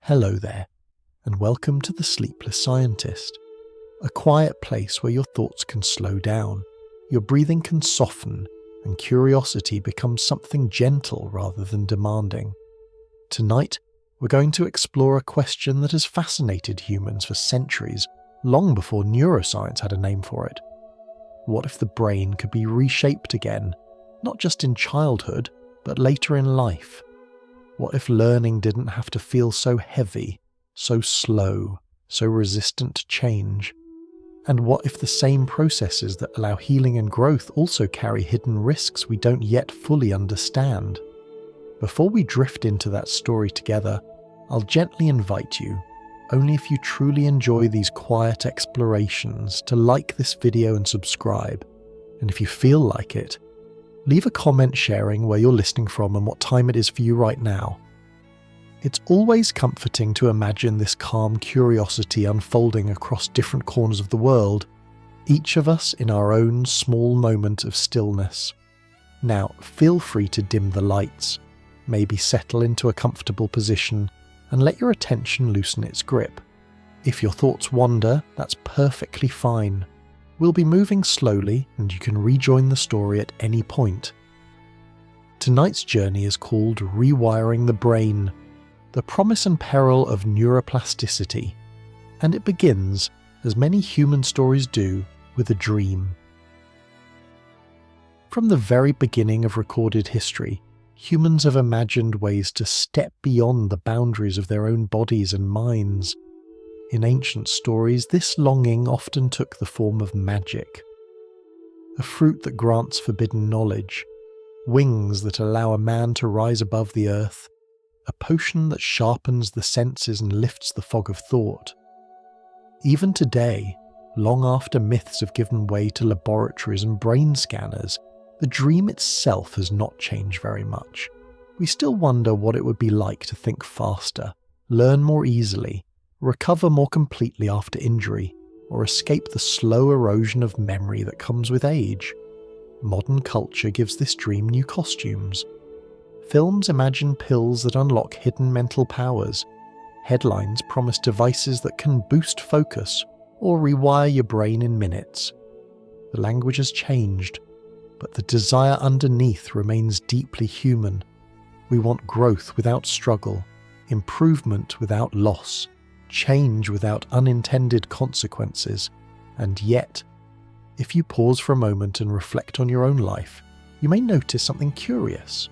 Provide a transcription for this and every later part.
Hello there, and welcome to the Sleepless Scientist, a quiet place where your thoughts can slow down, your breathing can soften, and curiosity becomes something gentle rather than demanding. Tonight, we're going to explore a question that has fascinated humans for centuries, long before neuroscience had a name for it. What if the brain could be reshaped again, not just in childhood, but later in life? What if learning didn't have to feel so heavy, so slow, so resistant to change? And what if the same processes that allow healing and growth also carry hidden risks we don't yet fully understand? Before we drift into that story together, I'll gently invite you, only if you truly enjoy these quiet explorations, to like this video and subscribe. And if you feel like it, leave a comment sharing where you're listening from and what time it is for you right now. It's always comforting to imagine this calm curiosity unfolding across different corners of the world, each of us in our own small moment of stillness. Now, feel free to dim the lights, maybe settle into a comfortable position, and let your attention loosen its grip. If your thoughts wander, that's perfectly fine. We'll be moving slowly, and you can rejoin the story at any point. Tonight's journey is called Rewiring the Brain, the promise and peril of neuroplasticity, and it begins, as many human stories do, with a dream. From the very beginning of recorded history, humans have imagined ways to step beyond the boundaries of their own bodies and minds. In ancient stories, this longing often took the form of magic. A fruit that grants forbidden knowledge, wings that allow a man to rise above the earth, a potion that sharpens the senses and lifts the fog of thought. Even today, long after myths have given way to laboratories and brain scanners, the dream itself has not changed very much. We still wonder what it would be like to think faster, learn more easily, recover more completely after injury, or escape the slow erosion of memory that comes with age. Modern culture gives this dream new costumes. Films imagine pills that unlock hidden mental powers. Headlines promise devices that can boost focus or rewire your brain in minutes. The language has changed, but the desire underneath remains deeply human. We want growth without struggle, improvement without loss, change without unintended consequences. And yet, if you pause for a moment and reflect on your own life, you may notice something curious.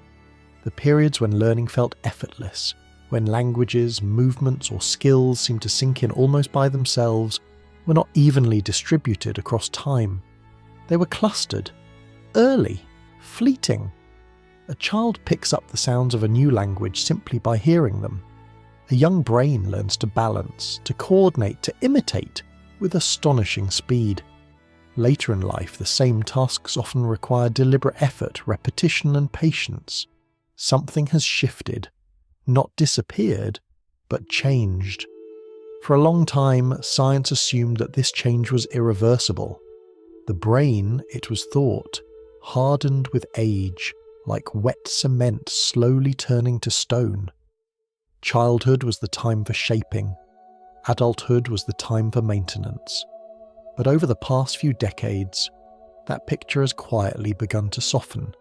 The periods when learning felt effortless, when languages, movements, or skills seemed to sink in almost by themselves, were not evenly distributed across time. They were clustered, early, fleeting. A child picks up the sounds of a new language simply by hearing them. A young brain learns to balance, to coordinate, to imitate with astonishing speed. Later in life, the same tasks often require deliberate effort, repetition, and patience. Something has shifted, not disappeared, but changed. For a long time, science assumed that this change was irreversible. The brain, it was thought, hardened with age, like wet cement slowly turning to stone. Childhood was the time for shaping. Adulthood was the time for maintenance. But over the past few decades, that picture has quietly begun to soften.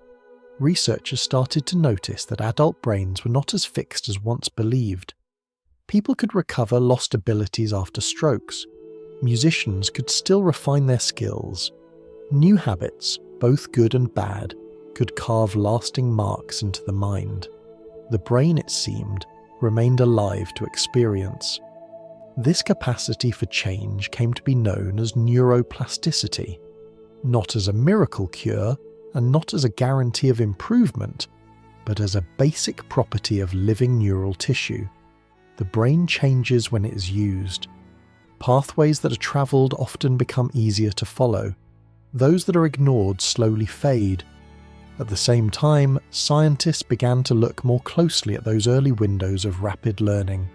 Researchers started to notice that adult brains were not as fixed as once believed. People could recover lost abilities after strokes. Musicians could still refine their skills. New habits, both good and bad, could carve lasting marks into the mind. The brain, it seemed, remained alive to experience. This capacity for change came to be known as neuroplasticity, not as a miracle cure and not as a guarantee of improvement, but as a basic property of living neural tissue. The brain changes when it is used. Pathways that are travelled often become easier to follow. Those that are ignored slowly fade. At the same time, scientists began to look more closely at those early windows of rapid learning.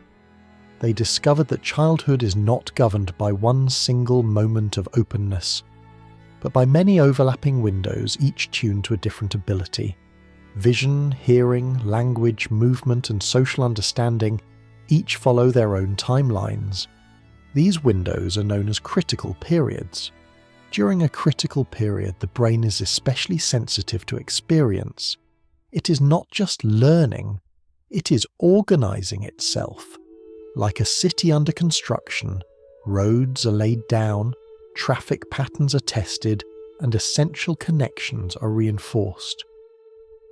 They discovered that childhood is not governed by one single moment of openness, but by many overlapping windows, each tuned to a different ability. Vision, hearing, language, movement, and social understanding, Each follow their own timelines. These windows are known as critical periods. During a critical period, the brain is especially sensitive to experience. It is not just learning, it is organizing itself. Like a city under construction, roads are laid down, traffic patterns are tested, and essential connections are reinforced.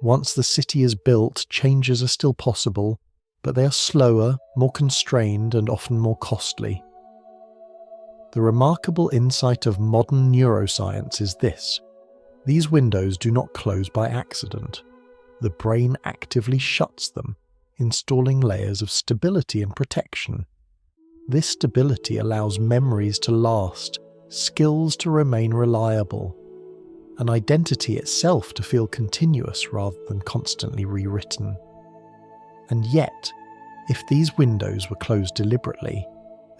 Once the city is built, changes are still possible, but they are slower, more constrained, and often more costly. The remarkable insight of modern neuroscience is this: these windows do not close by accident. The brain actively shuts them, installing layers of stability and protection. This stability allows memories to last, skills to remain reliable, and identity itself to feel continuous rather than constantly rewritten. And yet, if these windows were closed deliberately,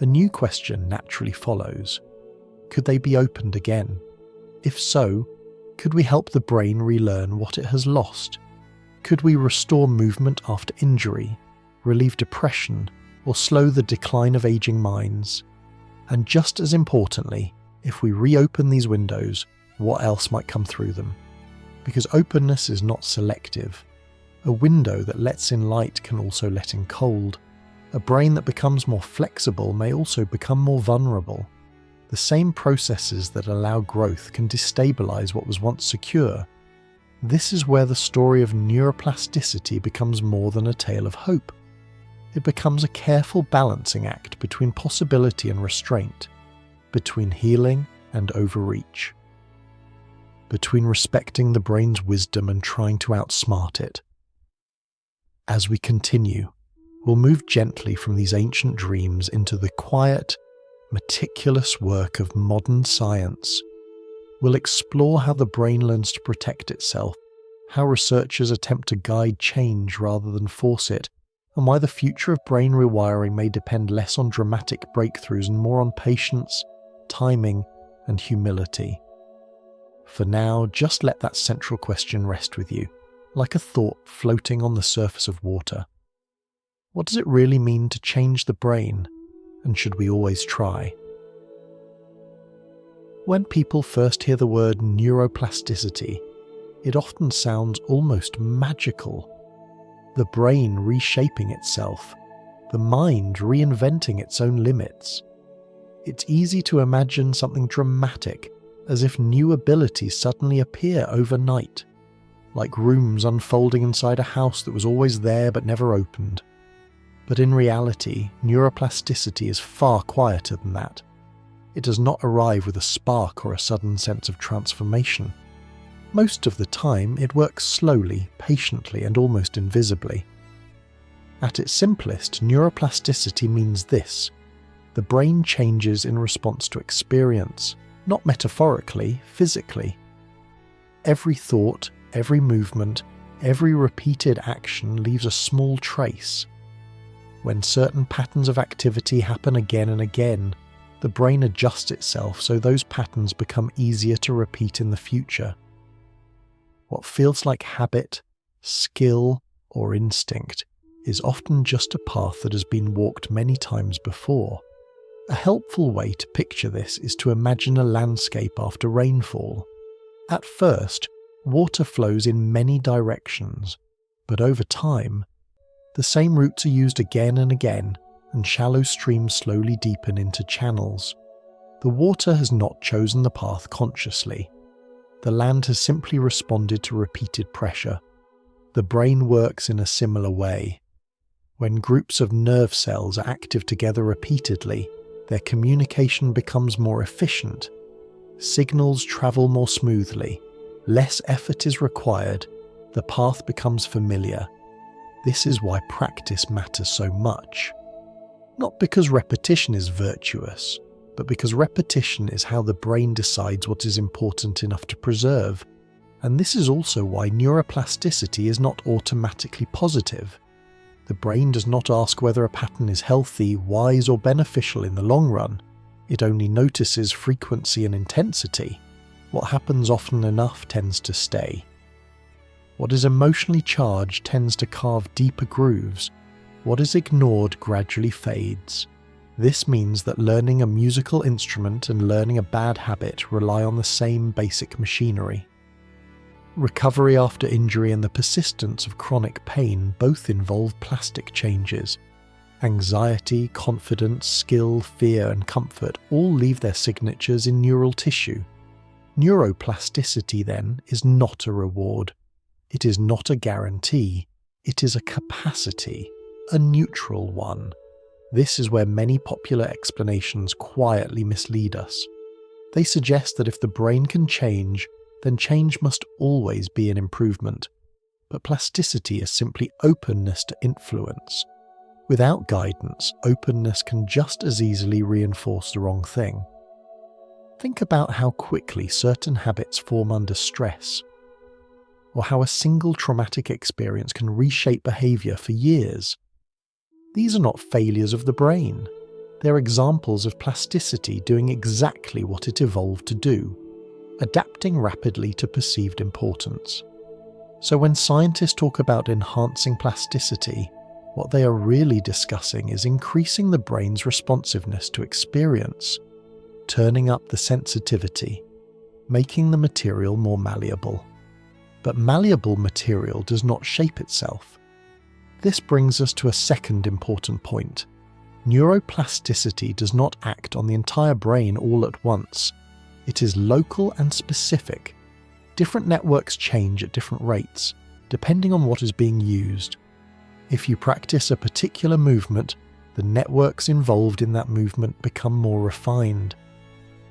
a new question naturally follows. Could they be opened again? If so, could we help the brain relearn what it has lost? Could we restore movement after injury, relieve depression, or slow the decline of aging minds? And just as importantly, if we reopen these windows, what else might come through them? Because openness is not selective. A window that lets in light can also let in cold. A brain that becomes more flexible may also become more vulnerable. The same processes that allow growth can destabilize what was once secure. This is where the story of neuroplasticity becomes more than a tale of hope. It becomes a careful balancing act between possibility and restraint, between healing and overreach, between respecting the brain's wisdom and trying to outsmart it. As we continue, we'll move gently from these ancient dreams into the quiet, meticulous work of modern science. We'll explore how the brain learns to protect itself, how researchers attempt to guide change rather than force it, and why the future of brain rewiring may depend less on dramatic breakthroughs and more on patience, timing, and humility. For now, just let that central question rest with you, like a thought floating on the surface of water. What does it really mean to change the brain, and should we always try? When people first hear the word neuroplasticity, it often sounds almost magical. The brain reshaping itself, the mind reinventing its own limits. It's easy to imagine something dramatic, as if new abilities suddenly appear overnight, like rooms unfolding inside a house that was always there but never opened. But in reality, neuroplasticity is far quieter than that. It does not arrive with a spark or a sudden sense of transformation. Most of the time, it works slowly, patiently, and almost invisibly. At its simplest, neuroplasticity means this: the brain changes in response to experience, not metaphorically, physically. Every thought, every movement, every repeated action leaves a small trace. When certain patterns of activity happen again and again, the brain adjusts itself so those patterns become easier to repeat in the future. What feels like habit, skill, or instinct is often just a path that has been walked many times before. A helpful way to picture this is to imagine a landscape after rainfall. At first, water flows in many directions, but over time, the same routes are used again and again, and shallow streams slowly deepen into channels. The water has not chosen the path consciously. The land has simply responded to repeated pressure. The brain works in a similar way. When groups of nerve cells are active together repeatedly, their communication becomes more efficient. Signals travel more smoothly. Less effort is required. The path becomes familiar. This is why practice matters so much. Not because repetition is virtuous, but because repetition is how the brain decides what is important enough to preserve. And this is also why neuroplasticity is not automatically positive. The brain does not ask whether a pattern is healthy, wise, or beneficial in the long run. It only notices frequency and intensity. What happens often enough tends to stay. What is emotionally charged tends to carve deeper grooves. What is ignored gradually fades. This means that learning a musical instrument and learning a bad habit rely on the same basic machinery. Recovery after injury and the persistence of chronic pain both involve plastic changes. Anxiety, confidence, skill, fear, and comfort all leave their signatures in neural tissue. Neuroplasticity, then, is not a reward. It is not a guarantee. It is a capacity, a neutral one. This is where many popular explanations quietly mislead us. They suggest that if the brain can change, then change must always be an improvement. But plasticity is simply openness to influence. Without guidance, openness can just as easily reinforce the wrong thing. Think about how quickly certain habits form under stress, or how a single traumatic experience can reshape behaviour for years. These are not failures of the brain. They're examples of plasticity doing exactly what it evolved to do, adapting rapidly to perceived importance. So when scientists talk about enhancing plasticity, what they are really discussing is increasing the brain's responsiveness to experience, turning up the sensitivity, making the material more malleable. But malleable material does not shape itself. This brings us to a second important point. Neuroplasticity does not act on the entire brain all at once. It is local and specific. Different networks change at different rates, depending on what is being used. If you practice a particular movement, the networks involved in that movement become more refined.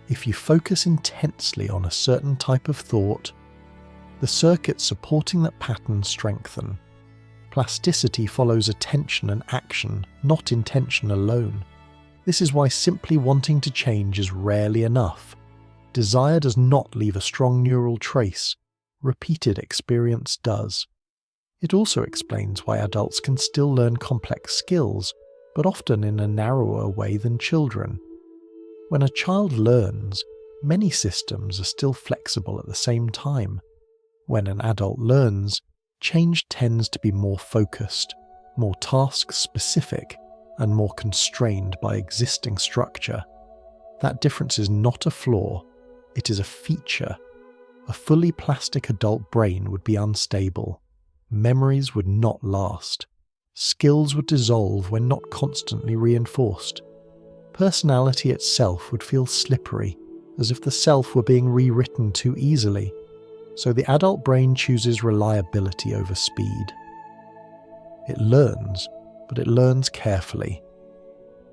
If you focus intensely on a certain type of thought, the circuits supporting that pattern strengthen. Plasticity follows attention and action, not intention alone. This is why simply wanting to change is rarely enough. Desire does not leave a strong neural trace. Repeated experience does. It also explains why adults can still learn complex skills, but often in a narrower way than children. When a child learns, many systems are still flexible at the same time. When an adult learns, change tends to be more focused, more task-specific, and more constrained by existing structure. That difference is not a flaw, it is a feature. A fully plastic adult brain would be unstable. Memories would not last. Skills would dissolve when not constantly reinforced. Personality itself would feel slippery, as if the self were being rewritten too easily. So the adult brain chooses reliability over speed. It learns, but it learns carefully.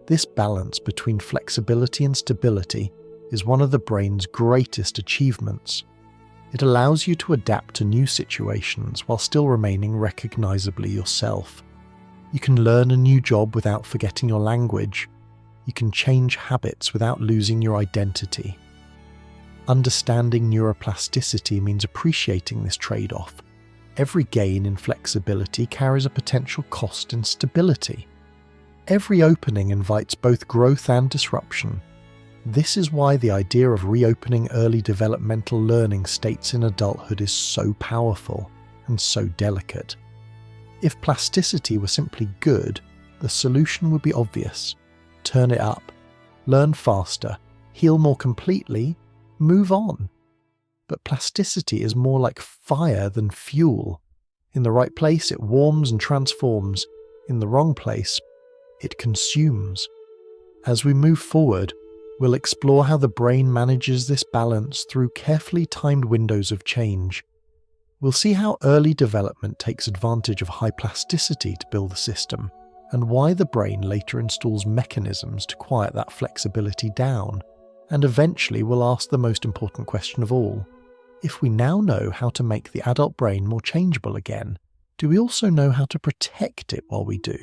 This balance between flexibility and stability is one of the brain's greatest achievements. It allows you to adapt to new situations while still remaining recognizably yourself. You can learn a new job without forgetting your language. You can change habits without losing your identity. Understanding neuroplasticity means appreciating this trade-off. Every gain in flexibility carries a potential cost in stability. Every opening invites both growth and disruption. This is why the idea of reopening early developmental learning states in adulthood is so powerful and so delicate. If plasticity were simply good, the solution would be obvious. Turn it up, learn faster, heal more completely, move on. But plasticity is more like fire than fuel. In the right place, it warms and transforms. In the wrong place, it consumes. As we move forward, we'll explore how the brain manages this balance through carefully timed windows of change. We'll see how early development takes advantage of high plasticity to build the system, and why the brain later installs mechanisms to quiet that flexibility down. And eventually we'll ask the most important question of all. If we now know how to make the adult brain more changeable again, do we also know how to protect it while we do?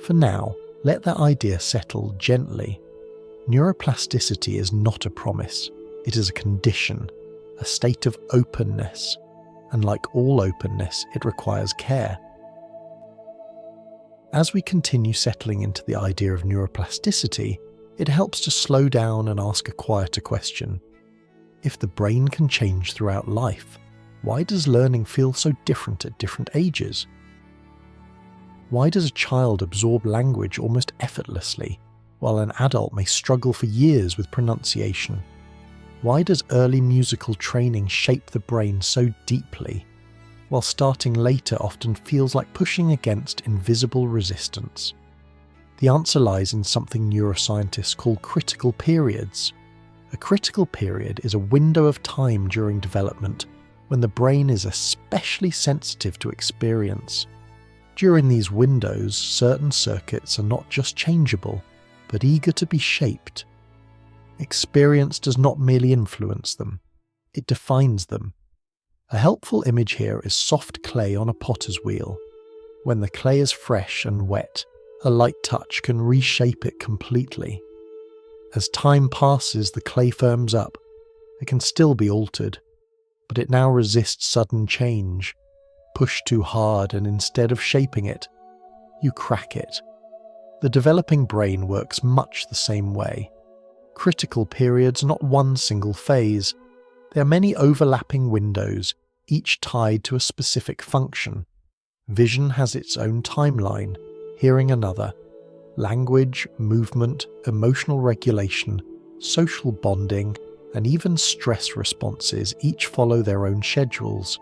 For now, let that idea settle gently. Neuroplasticity is not a promise, it is a condition, a state of openness, and like all openness, it requires care. As we continue settling into the idea of neuroplasticity, it helps to slow down and ask a quieter question. If the brain can change throughout life, why does learning feel so different at different ages? Why does a child absorb language almost effortlessly, while an adult may struggle for years with pronunciation? Why does early musical training shape the brain so deeply, while starting later often feels like pushing against invisible resistance? The answer lies in something neuroscientists call critical periods. A critical period is a window of time during development when the brain is especially sensitive to experience. During these windows, certain circuits are not just changeable, but eager to be shaped. Experience does not merely influence them, it defines them. A helpful image here is soft clay on a potter's wheel. When the clay is fresh and wet, a light touch can reshape it completely. As time passes, the clay firms up. It can still be altered, but it now resists sudden change. Push too hard and instead of shaping it, you crack it. The developing brain works much the same way. Critical periods are not one single phase. There are many overlapping windows, each tied to a specific function. Vision has its own timeline, hearing another. Language, movement, emotional regulation, social bonding, and even stress responses each follow their own schedules.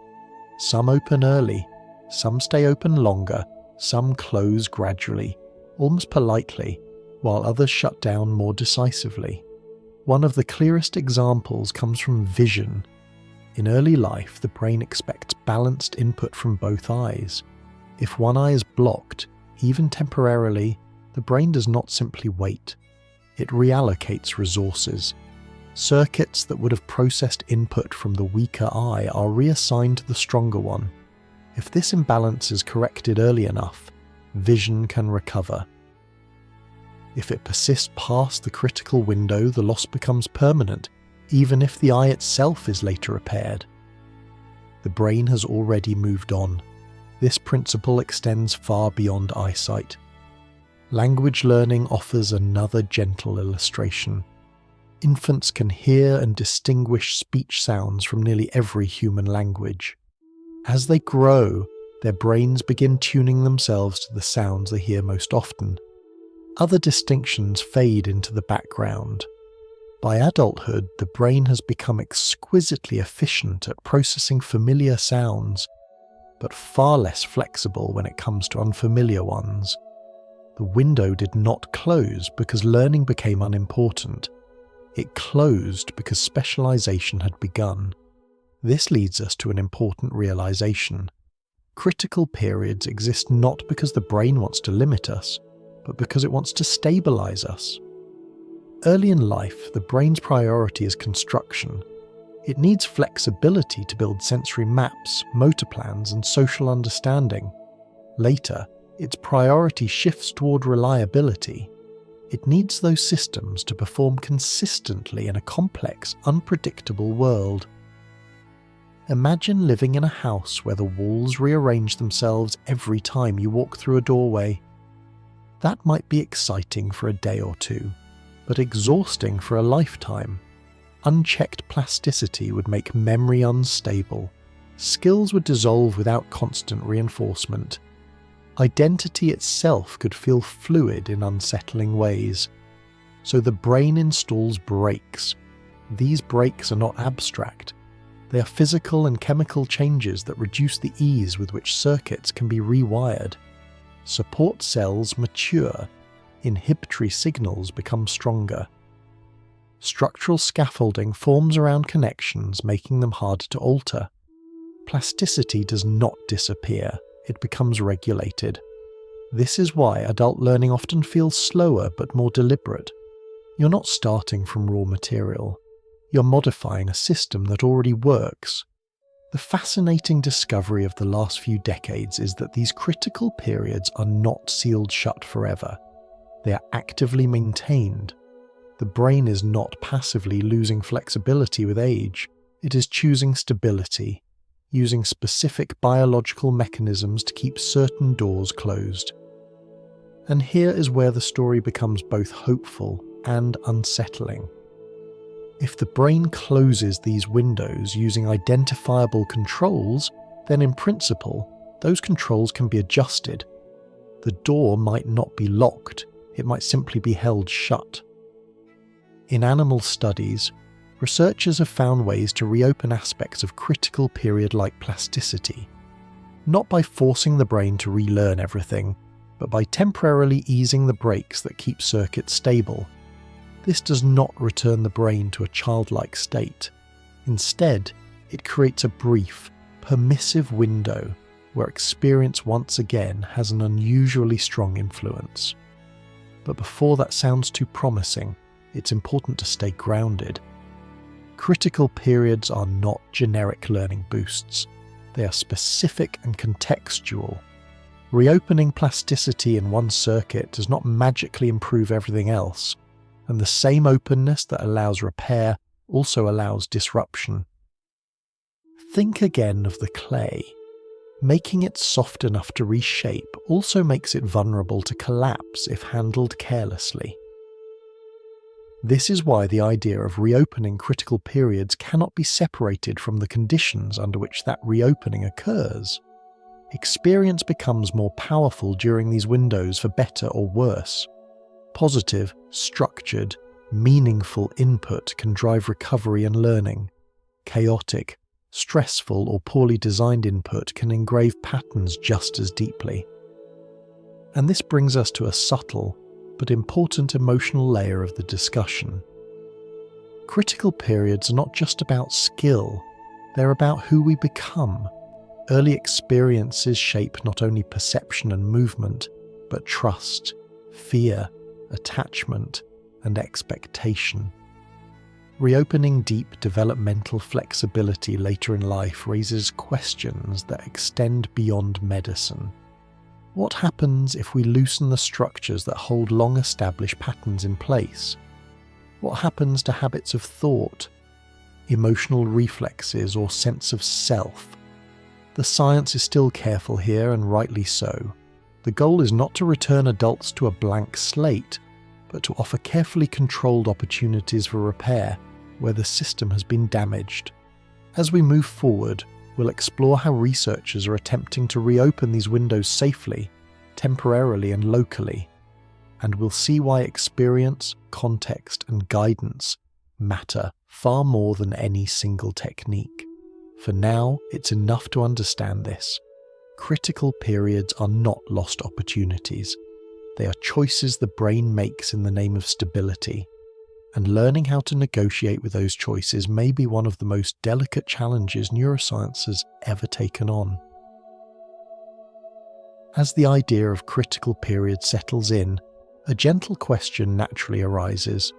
Some open early, some stay open longer, some close gradually, almost politely, while others shut down more decisively. One of the clearest examples comes from vision. In early life, the brain expects balanced input from both eyes. If one eye is blocked, even temporarily, the brain does not simply wait. It reallocates resources. Circuits that would have processed input from the weaker eye are reassigned to the stronger one. If this imbalance is corrected early enough, vision can recover. If it persists past the critical window, the loss becomes permanent, even if the eye itself is later repaired. The brain has already moved on. This principle extends far beyond eyesight. Language learning offers another gentle illustration. Infants can hear and distinguish speech sounds from nearly every human language. As they grow, their brains begin tuning themselves to the sounds they hear most often. Other distinctions fade into the background. By adulthood, the brain has become exquisitely efficient at processing familiar sounds, but far less flexible when it comes to unfamiliar ones. The window did not close because learning became unimportant. It closed because specialization had begun. This leads us to an important realization. Critical periods exist not because the brain wants to limit us, but because it wants to stabilize us. Early in life, the brain's priority is construction. It needs flexibility to build sensory maps, motor plans, and social understanding. Later, its priority shifts toward reliability. It needs those systems to perform consistently in a complex, unpredictable world. Imagine living in a house where the walls rearrange themselves every time you walk through a doorway. That might be exciting for a day or two, but exhausting for a lifetime. Unchecked plasticity would make memory unstable. Skills would dissolve without constant reinforcement. Identity itself could feel fluid in unsettling ways. So the brain installs brakes. These brakes are not abstract. They are physical and chemical changes that reduce the ease with which circuits can be rewired. Support cells mature. Inhibitory signals become stronger. Structural scaffolding forms around connections, making them harder to alter. Plasticity does not disappear. It becomes regulated. This is why adult learning often feels slower but more deliberate. You're not starting from raw material. You're modifying a system that already works. The fascinating discovery of the last few decades is that these critical periods are not sealed shut forever. They are actively maintained. The brain is not passively losing flexibility with age. It is choosing stability, using specific biological mechanisms to keep certain doors closed. And here is where the story becomes both hopeful and unsettling. If the brain closes these windows using identifiable controls, then in principle, those controls can be adjusted. The door might not be locked, it might simply be held shut. In animal studies, researchers have found ways to reopen aspects of critical period like plasticity, not by forcing the brain to relearn everything, but by temporarily easing the brakes that keep circuits stable. This does not return the brain to a childlike state. Instead, it creates a brief, permissive window where experience once again has an unusually strong influence. But before that sounds too promising, it's important to stay grounded. Critical periods are not generic learning boosts. They are specific and contextual. Reopening plasticity in one circuit does not magically improve everything else, and the same openness that allows repair also allows disruption. Think again of the clay. Making it soft enough to reshape also makes it vulnerable to collapse if handled carelessly. This is why the idea of reopening critical periods cannot be separated from the conditions under which that reopening occurs. Experience becomes more powerful during these windows for better or worse. Positive, structured, meaningful input can drive recovery and learning. Chaotic, stressful or poorly designed input can engrave patterns just as deeply. And this brings us to a subtle but important emotional layer of the discussion. Critical periods are not just about skill, they're about who we become. Early experiences shape not only perception and movement, but trust, fear, attachment, and expectation. Reopening deep developmental flexibility later in life raises questions that extend beyond medicine. What happens if we loosen the structures that hold long-established patterns in place? What happens to habits of thought, emotional reflexes, or sense of self? The science is still careful here, and rightly so. The goal is not to return adults to a blank slate, but to offer carefully controlled opportunities for repair where the system has been damaged. As we move forward, we'll explore how researchers are attempting to reopen these windows safely, temporarily and locally, and we'll see why experience, context, and guidance matter far more than any single technique. For now, it's enough to understand this. Critical periods are not lost opportunities. They are choices the brain makes in the name of stability, and learning how to negotiate with those choices may be one of the most delicate challenges neuroscience has ever taken on. As the idea of critical period settles in, a gentle question naturally arises.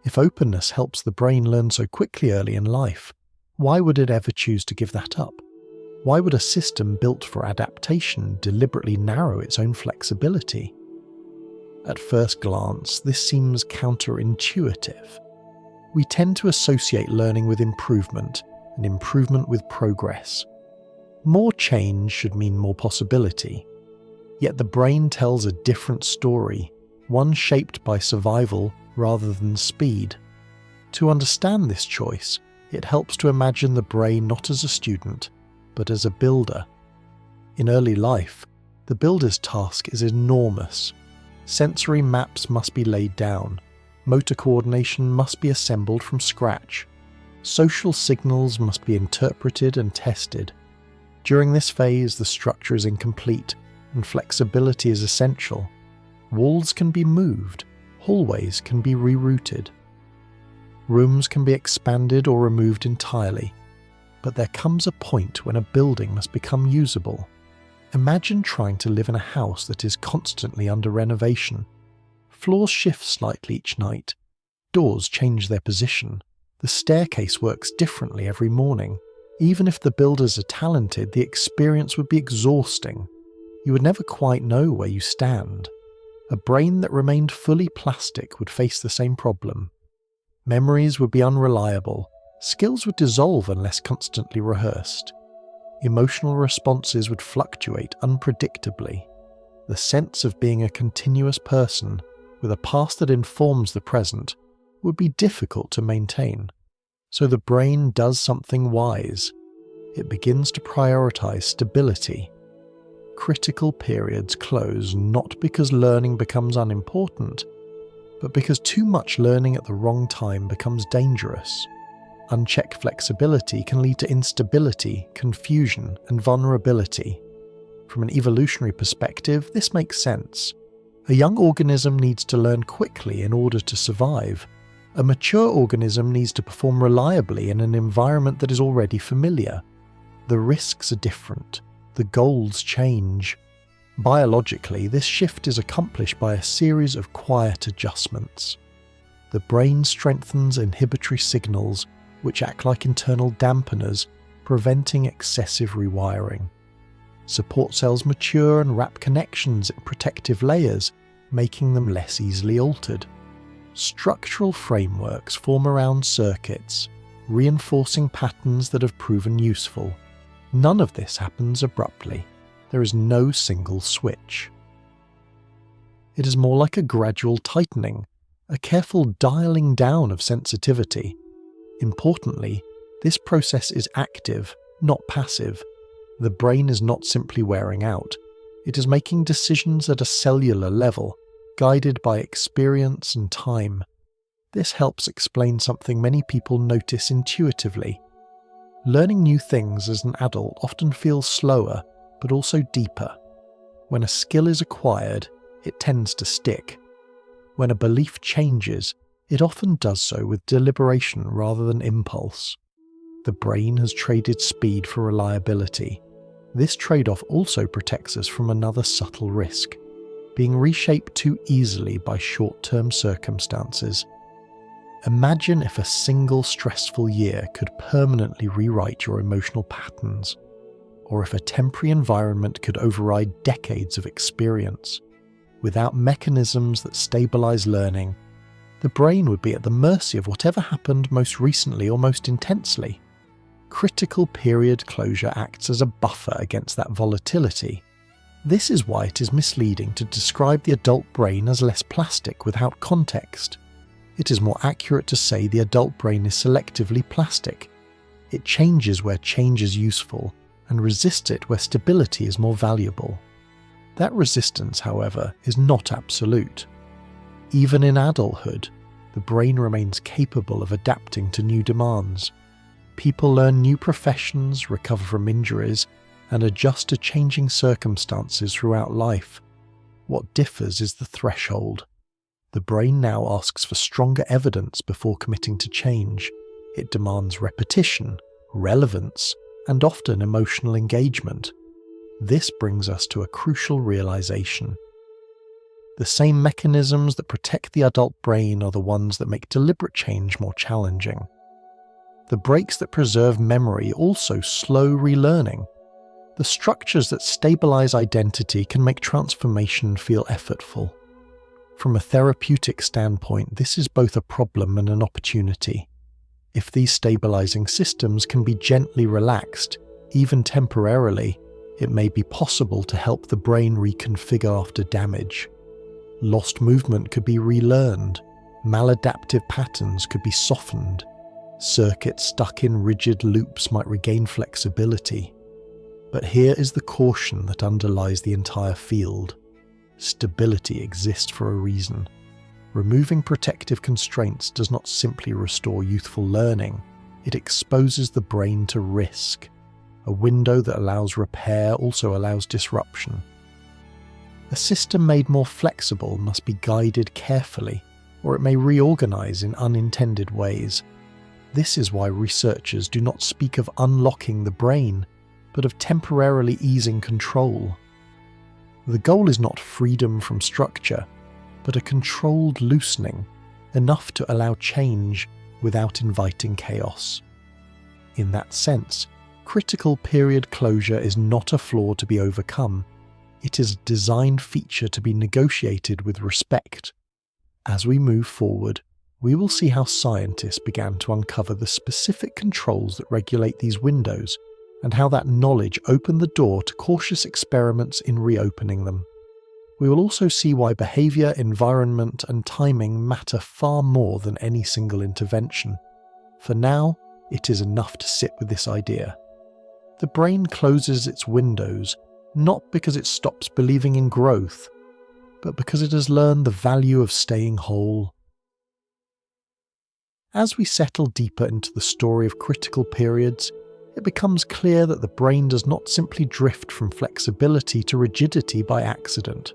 If openness helps the brain learn so quickly early in life, why would it ever choose to give that up? Why would a system built for adaptation deliberately narrow its own flexibility? At first glance, this seems counterintuitive. We tend to associate learning with improvement, and improvement with progress. More change should mean more possibility. Yet the brain tells a different story, one shaped by survival rather than speed. To understand this choice, it helps to imagine the brain not as a student, but as a builder. In early life, the builder's task is enormous. Sensory maps must be laid down, motor coordination must be assembled from scratch, social signals must be interpreted and tested. During this phase, the structure is incomplete, and flexibility is essential. Walls can be moved, hallways can be rerouted. Rooms can be expanded or removed entirely, but there comes a point when a building must become usable. Imagine trying to live in a house that is constantly under renovation. Floors shift slightly each night. Doors change their position. The staircase works differently every morning. Even if the builders are talented, the experience would be exhausting. You would never quite know where you stand. A brain that remained fully plastic would face the same problem. Memories would be unreliable. Skills would dissolve unless constantly rehearsed. Emotional responses would fluctuate unpredictably. The sense of being a continuous person, with a past that informs the present, would be difficult to maintain. So the brain does something wise. It begins to prioritize stability. Critical periods close not because learning becomes unimportant, but because too much learning at the wrong time becomes dangerous. Unchecked flexibility can lead to instability, confusion, and vulnerability. From an evolutionary perspective, this makes sense. A young organism needs to learn quickly in order to survive. A mature organism needs to perform reliably in an environment that is already familiar. The risks are different. The goals change. Biologically, this shift is accomplished by a series of quiet adjustments. The brain strengthens inhibitory signals, which act like internal dampeners, preventing excessive rewiring. Support cells mature and wrap connections in protective layers, making them less easily altered. Structural frameworks form around circuits, reinforcing patterns that have proven useful. None of this happens abruptly. There is no single switch. It is more like a gradual tightening, a careful dialing down of sensitivity. Importantly, this process is active, not passive. The brain is not simply wearing out. It is making decisions at a cellular level, guided by experience and time. This helps explain something many people notice intuitively. Learning new things as an adult often feels slower, but also deeper. When a skill is acquired, it tends to stick. When a belief changes, it often does so with deliberation rather than impulse. The brain has traded speed for reliability. This trade-off also protects us from another subtle risk: being reshaped too easily by short-term circumstances. Imagine if a single stressful year could permanently rewrite your emotional patterns, or if a temporary environment could override decades of experience. Without mechanisms that stabilize learning, the brain would be at the mercy of whatever happened most recently or most intensely. Critical period closure acts as a buffer against that volatility. This is why it is misleading to describe the adult brain as less plastic without context. It is more accurate to say the adult brain is selectively plastic. It changes where change is useful and resists it where stability is more valuable. That resistance, however, is not absolute. Even in adulthood, the brain remains capable of adapting to new demands. People learn new professions, recover from injuries, and adjust to changing circumstances throughout life. What differs is the threshold. The brain now asks for stronger evidence before committing to change. It demands repetition, relevance, and often emotional engagement. This brings us to a crucial realization. The same mechanisms that protect the adult brain are the ones that make deliberate change more challenging. The brakes that preserve memory also slow relearning. The structures that stabilize identity can make transformation feel effortful. From a therapeutic standpoint, this is both a problem and an opportunity. If these stabilizing systems can be gently relaxed, even temporarily, it may be possible to help the brain reconfigure after damage. Lost movement could be relearned, maladaptive patterns could be softened, circuits stuck in rigid loops might regain flexibility. But here is the caution that underlies the entire field. Stability exists for a reason. Removing protective constraints does not simply restore youthful learning, it exposes the brain to risk. A window that allows repair also allows disruption. A system made more flexible must be guided carefully, or it may reorganize in unintended ways. This is why researchers do not speak of unlocking the brain, but of temporarily easing control. The goal is not freedom from structure, but a controlled loosening, enough to allow change without inviting chaos. In that sense, critical period closure is not a flaw to be overcome. It is a design feature to be negotiated with respect. As we move forward, we will see how scientists began to uncover the specific controls that regulate these windows, and how that knowledge opened the door to cautious experiments in reopening them. We will also see why behavior, environment, and timing matter far more than any single intervention. For now, it is enough to sit with this idea. The brain closes its windows not because it stops believing in growth, but because it has learned the value of staying whole. As we settle deeper into the story of critical periods, it becomes clear that the brain does not simply drift from flexibility to rigidity by accident.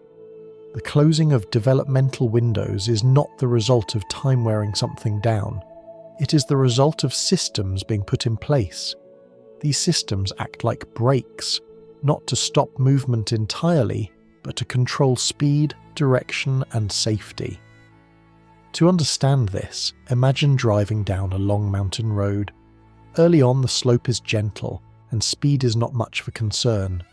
The closing of developmental windows is not the result of time wearing something down. It is the result of systems being put in place. These systems act like brakes, not to stop movement entirely, but to control speed, direction, and safety. To understand this, imagine driving down a long mountain road. Early on, the slope is gentle, and speed is not much of a concern.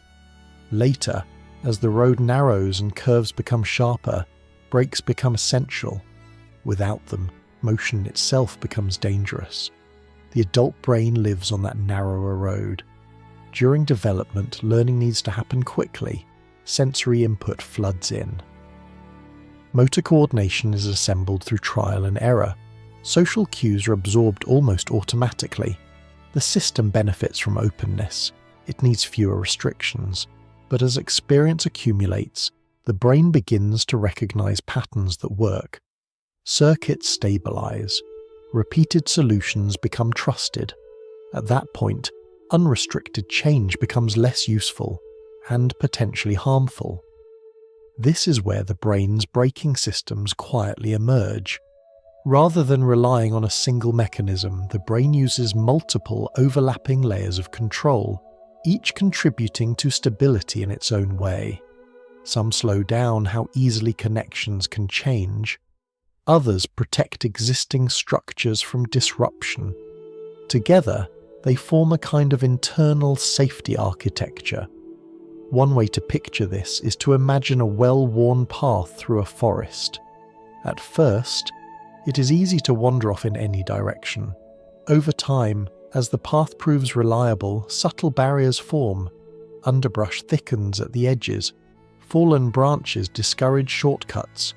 Later, as the road narrows and curves become sharper, brakes become essential. Without them, motion itself becomes dangerous. The adult brain lives on that narrower road. During development, learning needs to happen quickly. Sensory input floods in. Motor coordination is assembled through trial and error. Social cues are absorbed almost automatically. The system benefits from openness. It needs fewer restrictions. But as experience accumulates, the brain begins to recognize patterns that work. Circuits stabilize. Repeated solutions become trusted. At that point, unrestricted change becomes less useful and potentially harmful. This is where the brain's braking systems quietly emerge. Rather than relying on a single mechanism, the brain uses multiple overlapping layers of control, each contributing to stability in its own way. Some slow down how easily connections can change. Others protect existing structures from disruption. Together, they form a kind of internal safety architecture. One way to picture this is to imagine a well-worn path through a forest. At first, it is easy to wander off in any direction. Over time, as the path proves reliable, subtle barriers form. Underbrush thickens at the edges. Fallen branches discourage shortcuts.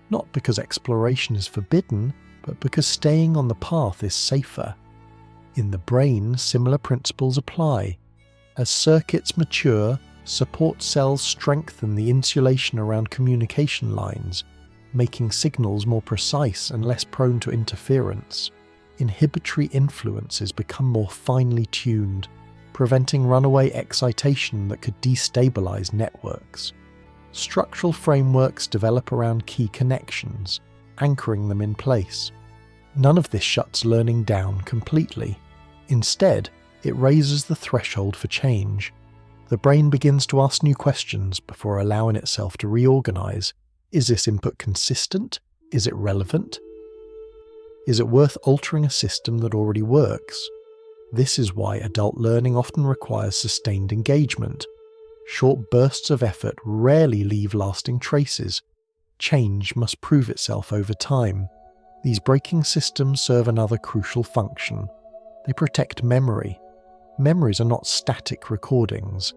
Not because exploration is forbidden, but because staying on the path is safer. In the brain, similar principles apply. As circuits mature, support cells strengthen the insulation around communication lines, making signals more precise and less prone to interference. Inhibitory influences become more finely tuned, preventing runaway excitation that could destabilize networks. Structural frameworks develop around key connections, anchoring them in place. None of this shuts learning down completely. Instead, it raises the threshold for change. The brain begins to ask new questions before allowing itself to reorganize. Is this input consistent? Is it relevant? Is it worth altering a system that already works? This is why adult learning often requires sustained engagement. Short bursts of effort rarely leave lasting traces. Change must prove itself over time. These braking systems serve another crucial function. They protect memory. Memories are not static recordings.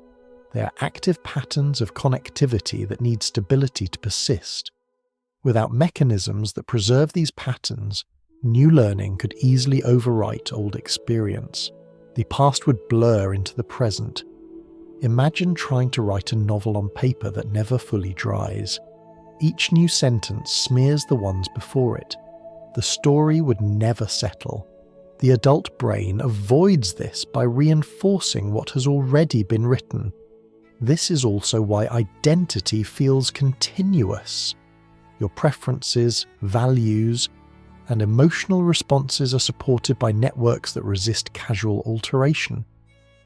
They are active patterns of connectivity that need stability to persist. Without mechanisms that preserve these patterns, new learning could easily overwrite old experience. The past would blur into the present. Imagine trying to write a novel on paper that never fully dries. Each new sentence smears the ones before it. The story would never settle. The adult brain avoids this by reinforcing what has already been written. This is also why identity feels continuous. Your preferences, values, and emotional responses are supported by networks that resist casual alteration.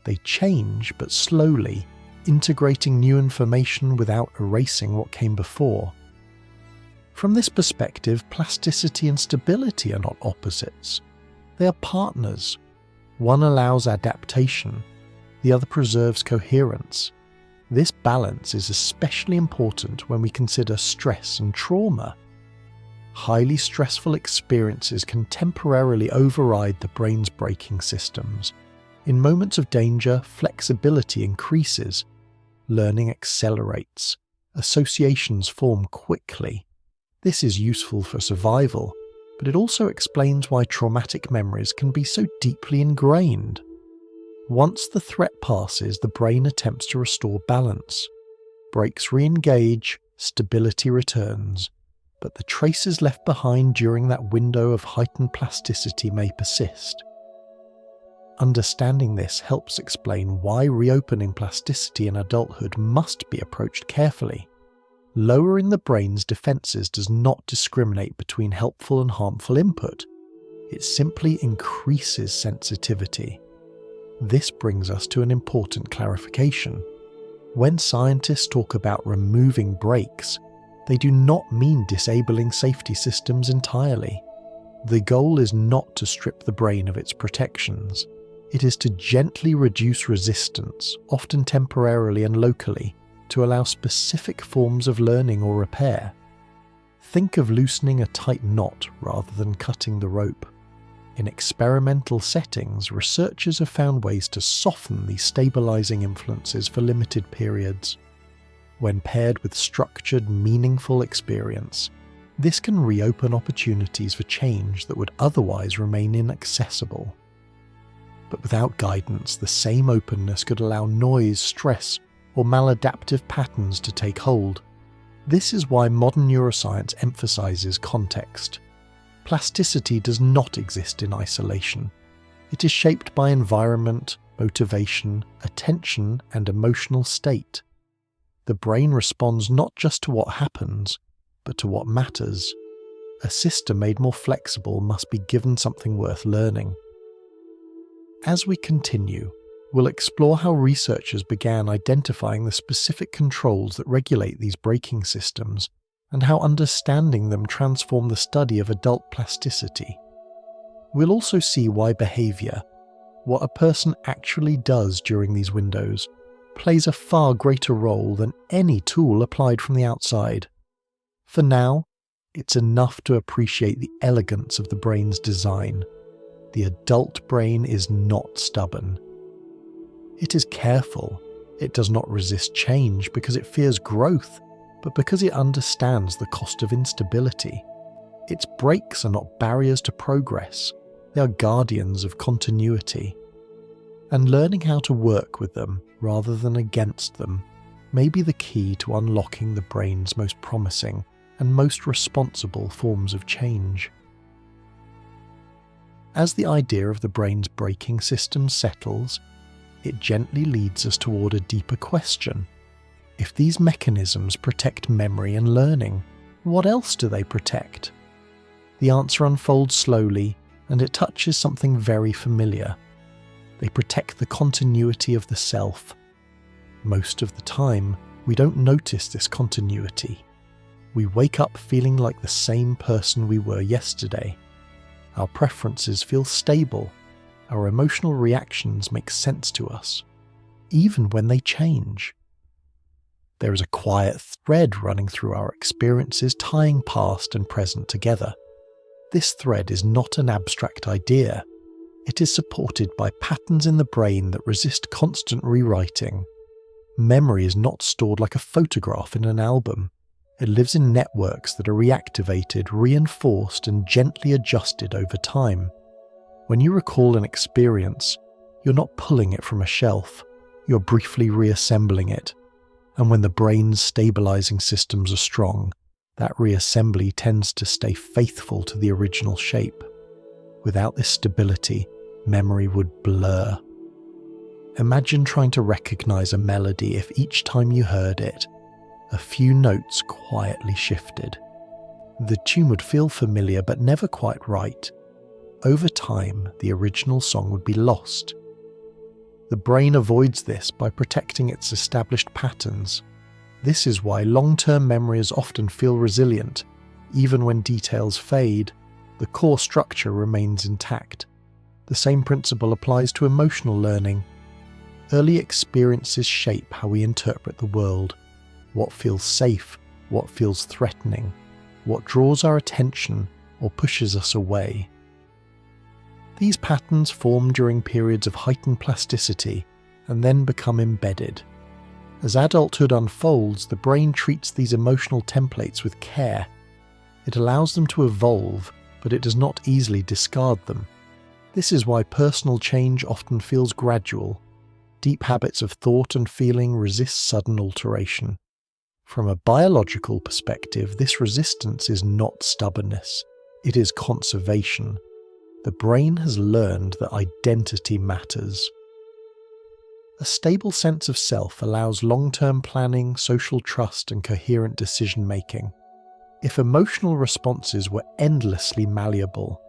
They change, but slowly, integrating new information without erasing what came before. From this perspective, plasticity and stability are not opposites. They are partners. One allows adaptation, the other preserves coherence. This balance is especially important when we consider stress and trauma. Highly stressful experiences can temporarily override the brain's braking systems. In moments of danger, flexibility increases. Learning accelerates. Associations form quickly. This is useful for survival, but it also explains why traumatic memories can be so deeply ingrained. Once the threat passes, the brain attempts to restore balance. Brakes re-engage, stability returns, but the traces left behind during that window of heightened plasticity may persist. Understanding this helps explain why reopening plasticity in adulthood must be approached carefully. Lowering the brain's defenses does not discriminate between helpful and harmful input. It simply increases sensitivity. This brings us to an important clarification. When scientists talk about removing brakes, they do not mean disabling safety systems entirely. The goal is not to strip the brain of its protections. It is to gently reduce resistance, often temporarily and locally, to allow specific forms of learning or repair. Think of loosening a tight knot rather than cutting the rope. In experimental settings, researchers have found ways to soften these stabilizing influences for limited periods. When paired with structured, meaningful experience, this can reopen opportunities for change that would otherwise remain inaccessible. But without guidance, the same openness could allow noise, stress, or maladaptive patterns to take hold. This is why modern neuroscience emphasizes context. Plasticity does not exist in isolation. It is shaped by environment, motivation, attention, and emotional state. The brain responds not just to what happens, but to what matters. A system made more flexible must be given something worth learning. As we continue, we'll explore how researchers began identifying the specific controls that regulate these braking systems, and how understanding them transformed the study of adult plasticity. We'll also see why behavior, what a person actually does during these windows, plays a far greater role than any tool applied from the outside. For now, it's enough to appreciate the elegance of the brain's design. The adult brain is not stubborn. It is careful. It does not resist change because it fears growth, but because it understands the cost of instability. Its brakes are not barriers to progress. They are guardians of continuity. And learning how to work with them rather than against them may be the key to unlocking the brain's most promising and most responsible forms of change. As the idea of the brain's braking system settles, it gently leads us toward a deeper question. If these mechanisms protect memory and learning, what else do they protect? The answer unfolds slowly, and it touches something very familiar. They protect the continuity of the self. Most of the time, we don't notice this continuity. We wake up feeling like the same person we were yesterday. Our preferences feel stable. Our emotional reactions make sense to us, even when they change. There is a quiet thread running through our experiences, tying past and present together. This thread is not an abstract idea. It is supported by patterns in the brain that resist constant rewriting. Memory is not stored like a photograph in an album. It lives in networks that are reactivated, reinforced, and gently adjusted over time. When you recall an experience, you're not pulling it from a shelf, you're briefly reassembling it. And when the brain's stabilizing systems are strong, that reassembly tends to stay faithful to the original shape. Without this stability, memory would blur. Imagine trying to recognize a melody if each time you heard it, a few notes quietly shifted. The tune would feel familiar but never quite right. Over time, the original song would be lost. The brain avoids this by protecting its established patterns. This is why long-term memories often feel resilient. Even when details fade, the core structure remains intact. The same principle applies to emotional learning. Early experiences shape how we interpret the world. What feels safe, what feels threatening, what draws our attention or pushes us away. These patterns form during periods of heightened plasticity and then become embedded. As adulthood unfolds, the brain treats these emotional templates with care. It allows them to evolve, but it does not easily discard them. This is why personal change often feels gradual. Deep habits of thought and feeling resist sudden alteration. From a biological perspective, this resistance is not stubbornness, it is conservation. The brain has learned that identity matters. A stable sense of self allows long-term planning, social trust, and coherent decision-making. If emotional responses were endlessly malleable,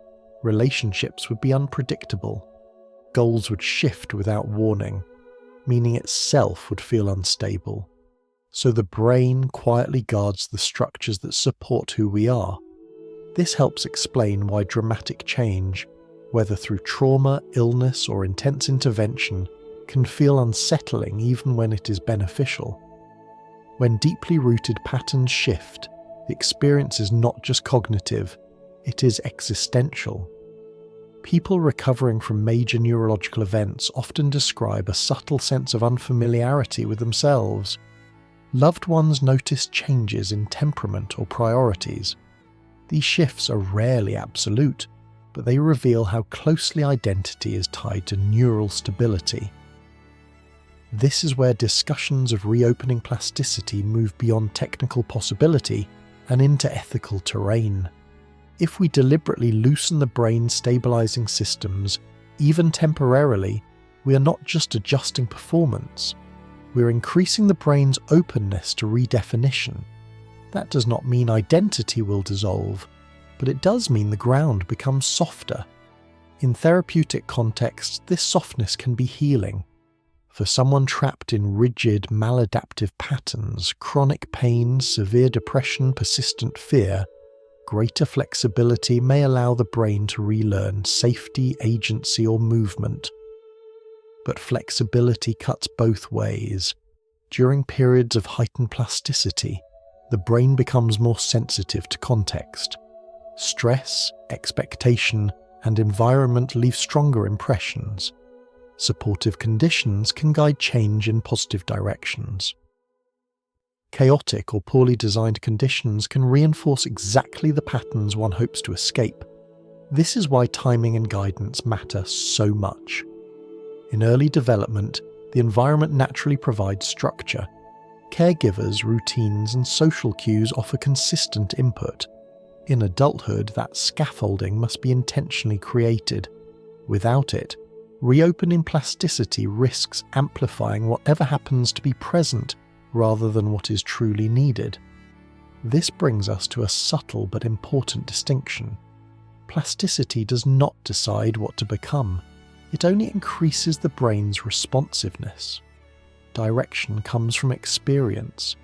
relationships would be unpredictable. Goals would shift without warning. Meaning itself would feel unstable. So the brain quietly guards the structures that support who we are. This helps explain why dramatic change, whether through trauma, illness, or intense intervention, can feel unsettling even when it is beneficial. When deeply rooted patterns shift, the experience is not just cognitive, it is existential. People recovering from major neurological events often describe a subtle sense of unfamiliarity with themselves. Loved ones notice changes in temperament or priorities. These shifts are rarely absolute, but they reveal how closely identity is tied to neural stability. This is where discussions of reopening plasticity move beyond technical possibility and into ethical terrain. If we deliberately loosen the brain's stabilizing systems, even temporarily, we are not just adjusting performance, we're increasing the brain's openness to redefinition. That does not mean identity will dissolve, but it does mean the ground becomes softer. In therapeutic contexts, this softness can be healing. For someone trapped in rigid, maladaptive patterns, chronic pain, severe depression, persistent fear, greater flexibility may allow the brain to relearn safety, agency, or movement. But flexibility cuts both ways. During periods of heightened plasticity, the brain becomes more sensitive to context. Stress, expectation, and environment leave stronger impressions. Supportive conditions can guide change in positive directions. Chaotic or poorly designed conditions can reinforce exactly the patterns one hopes to escape. This is why timing and guidance matter so much. In early development, the environment naturally provides structure. Caregivers, routines, and social cues offer consistent input. In adulthood, that scaffolding must be intentionally created. Without it, reopening plasticity risks amplifying whatever happens to be present rather than what is truly needed. This brings us to a subtle but important distinction. Plasticity does not decide what to become. It only increases the brain's responsiveness. Direction comes from experience.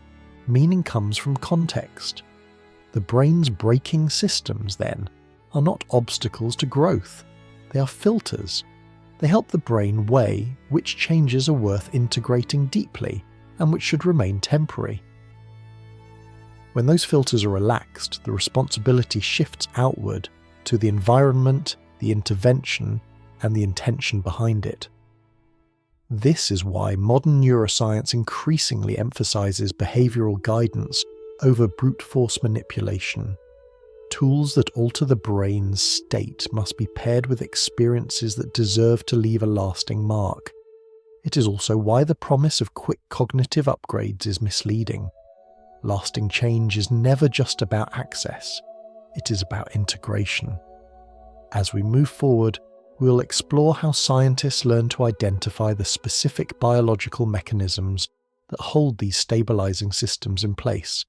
Meaning comes from context. The brain's braking systems, then, are not obstacles to growth. They are filters. They help the brain weigh which changes are worth integrating deeply and which should remain temporary. When those filters are relaxed, the responsibility shifts outward to the environment, the intervention, and the intention behind it. This is why modern neuroscience increasingly emphasizes behavioral guidance over brute force manipulation. Tools that alter the brain's state must be paired with experiences that deserve to leave a lasting mark. It is also why the promise of quick cognitive upgrades is misleading. Lasting change is never just about access, it is about integration. As we move forward, we will explore how scientists learn to identify the specific biological mechanisms that hold these stabilizing systems in place,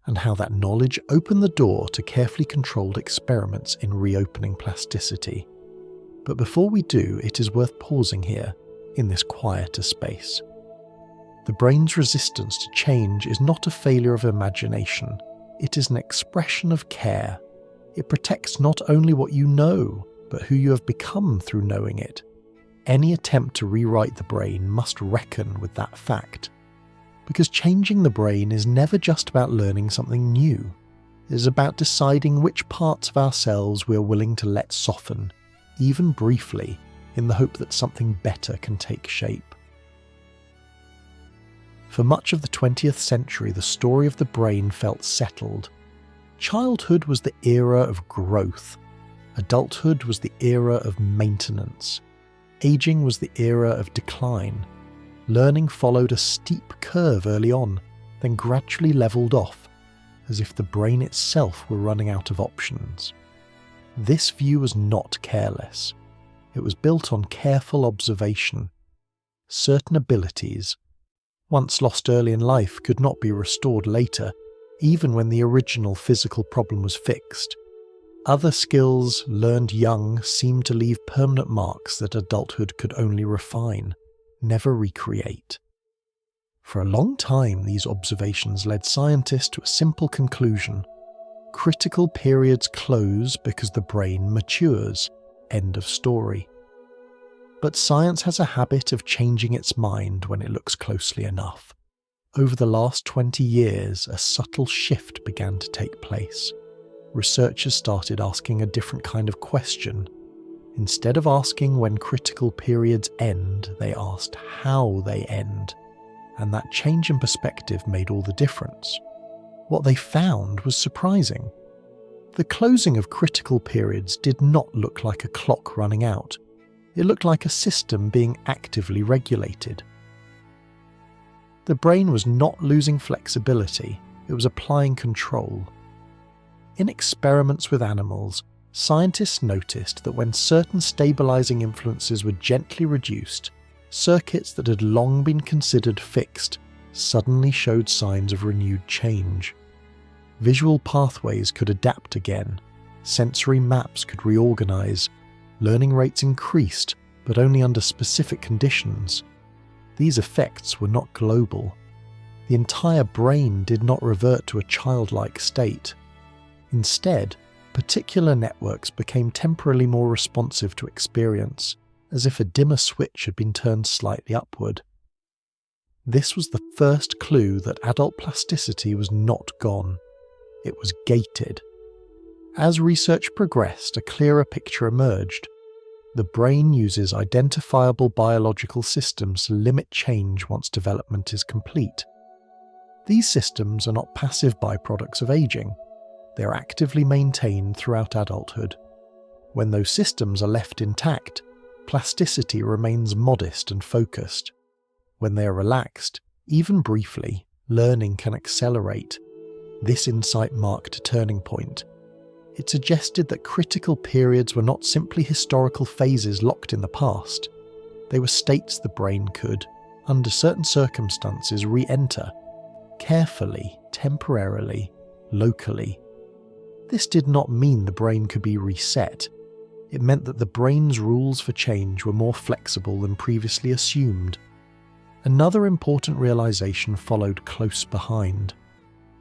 and how that knowledge opened the door to carefully controlled experiments in reopening plasticity. But before we do, it is worth pausing here, in this quieter space. The brain's resistance to change is not a failure of imagination, it is an expression of care. It protects not only what you know, but who you have become through knowing it. Any attempt to rewrite the brain must reckon with that fact. Because changing the brain is never just about learning something new. It is about deciding which parts of ourselves we are willing to let soften, even briefly, in the hope that something better can take shape. For much of the 20th century, the story of the brain felt settled. Childhood was the era of growth. Adulthood was the era of maintenance. Aging was the era of decline. Learning followed a steep curve early on, then gradually levelled off, as if the brain itself were running out of options. This view was not careless. It was built on careful observation. Certain abilities, once lost early in life, could not be restored later, even when the original physical problem was fixed. Other skills learned young seemed to leave permanent marks that adulthood could only refine, never recreate. For a long time, these observations led scientists to a simple conclusion. Critical periods close because the brain matures. End of story. But science has a habit of changing its mind when it looks closely enough. Over the last 20 years, a subtle shift began to take place. Researchers started asking a different kind of question. Instead of asking when critical periods end, they asked how they end. And that change in perspective made all the difference. What they found was surprising. The closing of critical periods did not look like a clock running out. It looked like a system being actively regulated. The brain was not losing flexibility, it was applying control. In experiments with animals, scientists noticed that when certain stabilizing influences were gently reduced, circuits that had long been considered fixed suddenly showed signs of renewed change. Visual pathways could adapt again, sensory maps could reorganize, learning rates increased, but only under specific conditions. These effects were not global. The entire brain did not revert to a childlike state. Instead, particular networks became temporarily more responsive to experience, as if a dimmer switch had been turned slightly upward. This was the first clue that adult plasticity was not gone. It was gated. As research progressed, a clearer picture emerged. The brain uses identifiable biological systems to limit change once development is complete. These systems are not passive byproducts of aging. They are actively maintained throughout adulthood. When those systems are left intact, plasticity remains modest and focused. When they are relaxed, even briefly, learning can accelerate. This insight marked a turning point. It suggested that critical periods were not simply historical phases locked in the past. They were states the brain could, under certain circumstances, re-enter, carefully, temporarily, locally. This did not mean the brain could be reset. It meant that the brain's rules for change were more flexible than previously assumed. Another important realization followed close behind.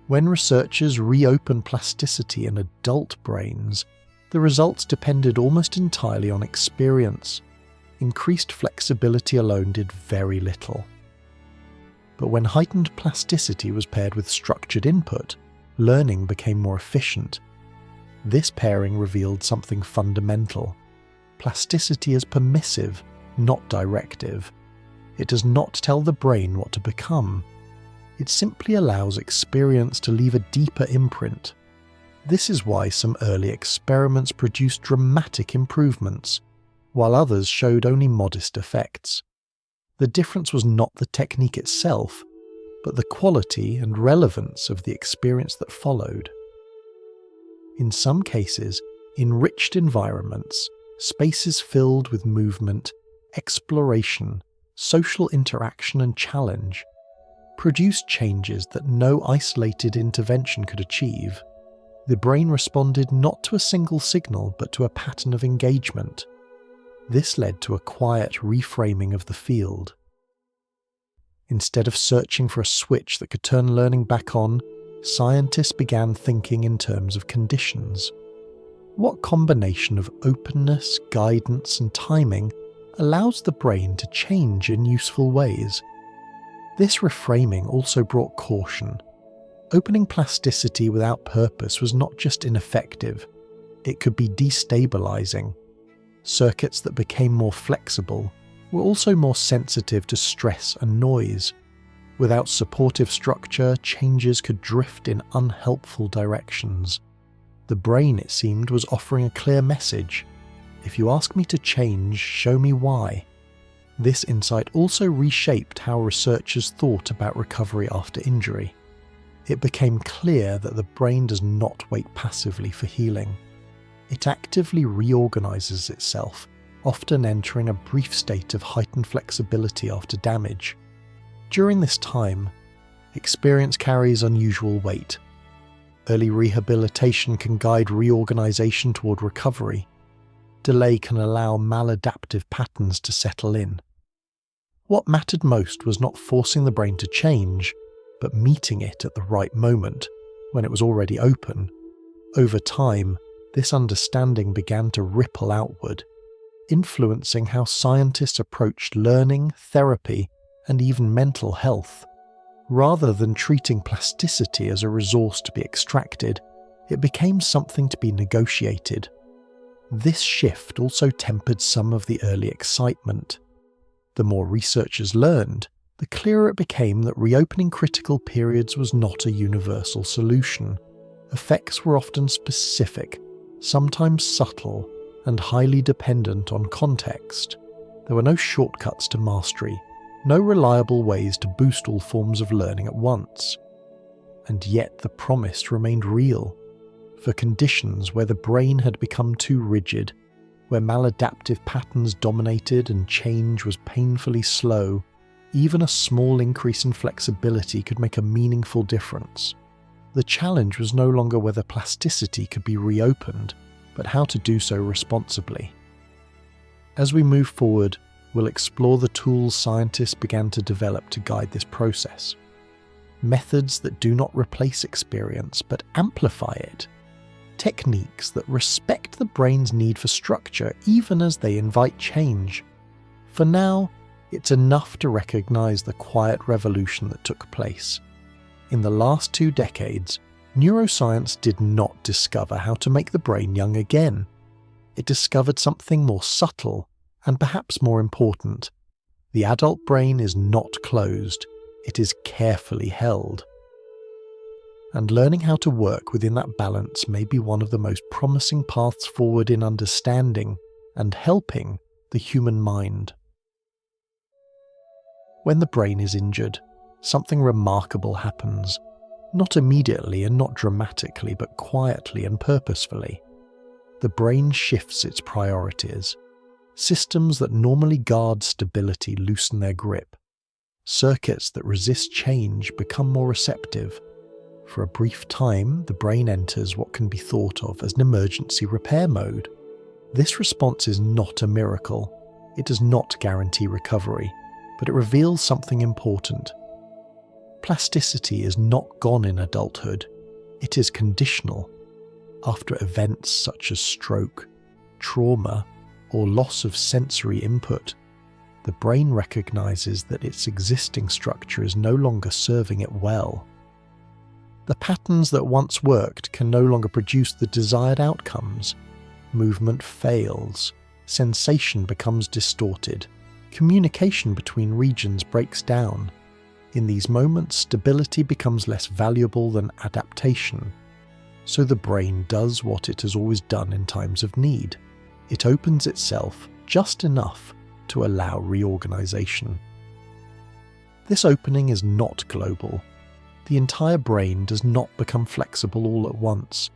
When researchers reopened plasticity in adult brains, the results depended almost entirely on experience. Increased flexibility alone did very little. But when heightened plasticity was paired with structured input, learning became more efficient. This pairing revealed something fundamental. Plasticity is permissive, not directive. It does not tell the brain what to become. It simply allows experience to leave a deeper imprint. This is why some early experiments produced dramatic improvements, while others showed only modest effects. The difference was not the technique itself, but the quality and relevance of the experience that followed. In some cases, enriched environments, spaces filled with movement, exploration, social interaction and challenge, produced changes that no isolated intervention could achieve. The brain responded not to a single signal but to a pattern of engagement. This led to a quiet reframing of the field. Instead of searching for a switch that could turn learning back on, scientists began thinking in terms of conditions. What combination of openness, guidance, and timing allows the brain to change in useful ways? This reframing also brought caution. Opening plasticity without purpose was not just ineffective, it could be destabilizing. Circuits that became more flexible were also more sensitive to stress and noise. Without supportive structure, changes could drift in unhelpful directions. The brain, it seemed, was offering a clear message. If you ask me to change, show me why. This insight also reshaped how researchers thought about recovery after injury. It became clear that the brain does not wait passively for healing. It actively reorganizes itself, often entering a brief state of heightened flexibility after damage. During this time, experience carries unusual weight. Early rehabilitation can guide reorganization toward recovery. Delay can allow maladaptive patterns to settle in. What mattered most was not forcing the brain to change, but meeting it at the right moment, when it was already open. Over time, this understanding began to ripple outward, influencing how scientists approached learning, therapy, and even mental health. Rather than treating plasticity as a resource to be extracted, it became something to be negotiated. This shift also tempered some of the early excitement. The more researchers learned, the clearer it became that reopening critical periods was not a universal solution. Effects were often specific, sometimes subtle, and highly dependent on context. There were no shortcuts to mastery, no reliable ways to boost all forms of learning at once. And yet the promise remained real. For conditions where the brain had become too rigid, where maladaptive patterns dominated and change was painfully slow, even a small increase in flexibility could make a meaningful difference. The challenge was no longer whether plasticity could be reopened, but how to do so responsibly. As we move forward, we'll explore the tools scientists began to develop to guide this process. Methods that do not replace experience but amplify it. Techniques that respect the brain's need for structure even as they invite change. For now, it's enough to recognize the quiet revolution that took place. In the last 2 decades, neuroscience did not discover how to make the brain young again. It discovered something more subtle and perhaps more important. The adult brain is not closed, it is carefully held. And learning how to work within that balance may be one of the most promising paths forward in understanding and helping the human mind. When the brain is injured, something remarkable happens. Not immediately and not dramatically, but quietly and purposefully. The brain shifts its priorities. Systems that normally guard stability loosen their grip. Circuits that resist change become more receptive. For a brief time, the brain enters what can be thought of as an emergency repair mode. This response is not a miracle. It does not guarantee recovery, but it reveals something important. Plasticity is not gone in adulthood. It is conditional. After events such as stroke, trauma, or loss of sensory input, the brain recognizes that its existing structure is no longer serving it well. The patterns that once worked can no longer produce the desired outcomes. Movement fails, sensation becomes distorted, communication between regions breaks down. In these moments, stability becomes less valuable than adaptation. So the brain does what it has always done in times of need. It opens itself just enough to allow reorganization. This opening is not global. The entire brain does not become flexible all at once.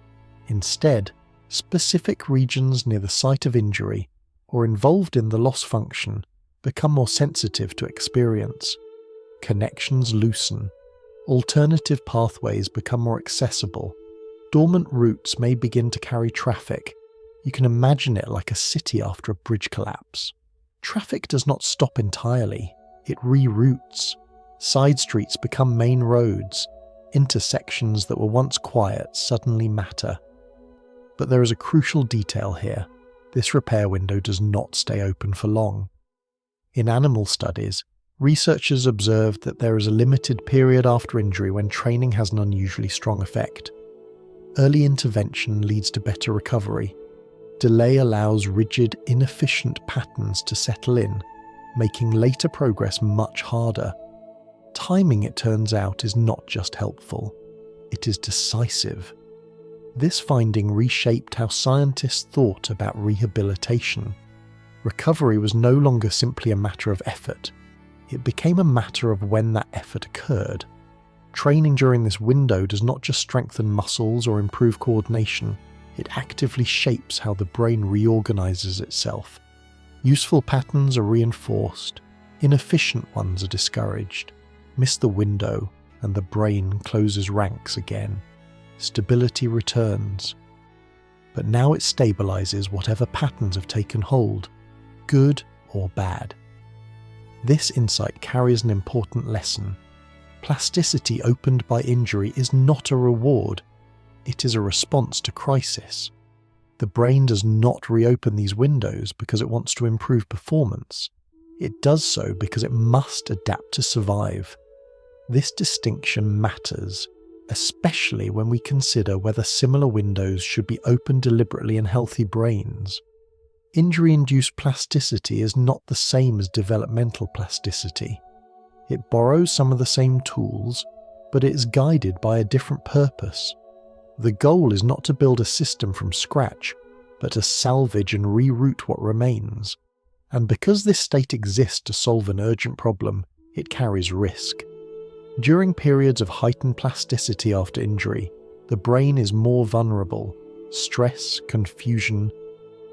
Instead, specific regions near the site of injury or involved in the loss function become more sensitive to experience. Connections loosen. Alternative pathways become more accessible. Dormant routes may begin to carry traffic. You can imagine it like a city after a bridge collapse. Traffic does not stop entirely. It reroutes. Side streets become main roads. Intersections that were once quiet suddenly matter. But there is a crucial detail here. This repair window does not stay open for long. In animal studies, researchers observed that there is a limited period after injury when training has an unusually strong effect. Early intervention leads to better recovery. Delay allows rigid, inefficient patterns to settle in, making later progress much harder. Timing, it turns out, is not just helpful, it is decisive. This finding reshaped how scientists thought about rehabilitation. Recovery was no longer simply a matter of effort. It became a matter of when that effort occurred. Training during this window does not just strengthen muscles or improve coordination, it actively shapes how the brain reorganizes itself. Useful patterns are reinforced, inefficient ones are discouraged. Miss the window, and the brain closes ranks again. Stability returns. But now it stabilizes whatever patterns have taken hold, good or bad. This insight carries an important lesson. Plasticity opened by injury is not a reward, it is a response to crisis. The brain does not reopen these windows because it wants to improve performance. It does so because it must adapt to survive. This distinction matters, especially when we consider whether similar windows should be opened deliberately in healthy brains. Injury-induced plasticity is not the same as developmental plasticity. It borrows some of the same tools, but it is guided by a different purpose. The goal is not to build a system from scratch, but to salvage and reroute what remains. And because this state exists to solve an urgent problem, it carries risk. During periods of heightened plasticity after injury, the brain is more vulnerable. Stress, confusion,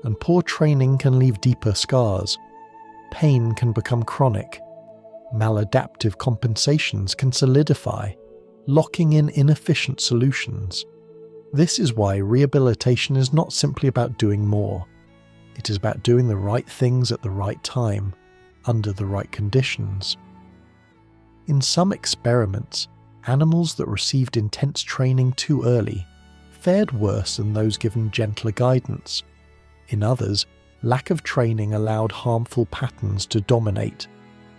and poor training can leave deeper scars. Pain can become chronic. Maladaptive compensations can solidify, locking in inefficient solutions. This is why rehabilitation is not simply about doing more. It is about doing the right things at the right time, under the right conditions. In some experiments, animals that received intense training too early fared worse than those given gentler guidance. In others, lack of training allowed harmful patterns to dominate.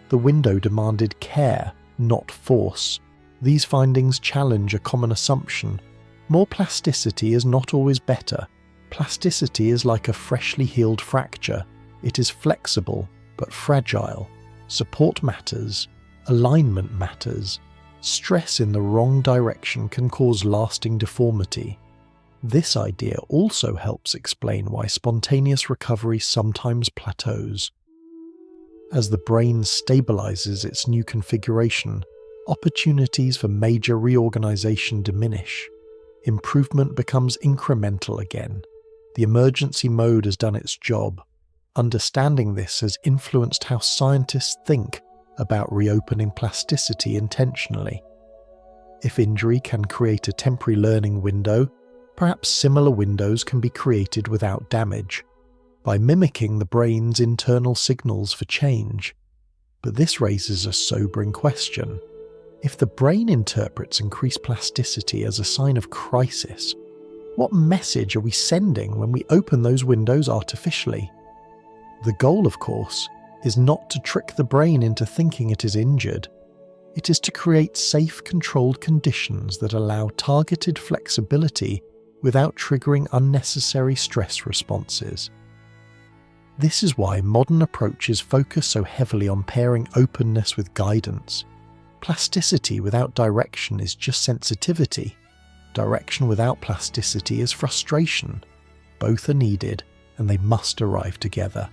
The window demanded care, not force. These findings challenge a common assumption. More plasticity is not always better. Plasticity is like a freshly healed fracture. It is flexible, but fragile. Support matters. Alignment matters. Stress in the wrong direction can cause lasting deformity. This idea also helps explain why spontaneous recovery sometimes plateaus. As the brain stabilizes its new configuration, opportunities for major reorganization diminish. Improvement becomes incremental again. The emergency mode has done its job. Understanding this has influenced how scientists think about reopening plasticity intentionally. If injury can create a temporary learning window, perhaps similar windows can be created without damage, by mimicking the brain's internal signals for change. But this raises a sobering question. If the brain interprets increased plasticity as a sign of crisis, what message are we sending when we open those windows artificially? The goal, of course, is not to trick the brain into thinking it is injured. It is to create safe, controlled conditions that allow targeted flexibility without triggering unnecessary stress responses. This is why modern approaches focus so heavily on pairing openness with guidance. Plasticity without direction is just sensitivity. Direction without plasticity is frustration. Both are needed, and they must arrive together.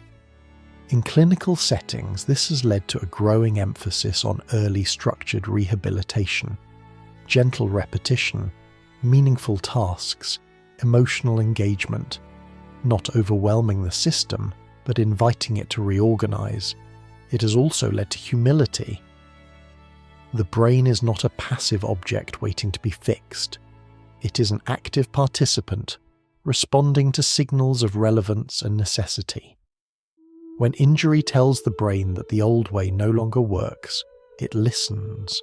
In clinical settings, this has led to a growing emphasis on early structured rehabilitation, gentle repetition, meaningful tasks, emotional engagement, not overwhelming the system, but inviting it to reorganize. It has also led to humility. The brain is not a passive object waiting to be fixed. It is an active participant, responding to signals of relevance and necessity. When injury tells the brain that the old way no longer works, it listens.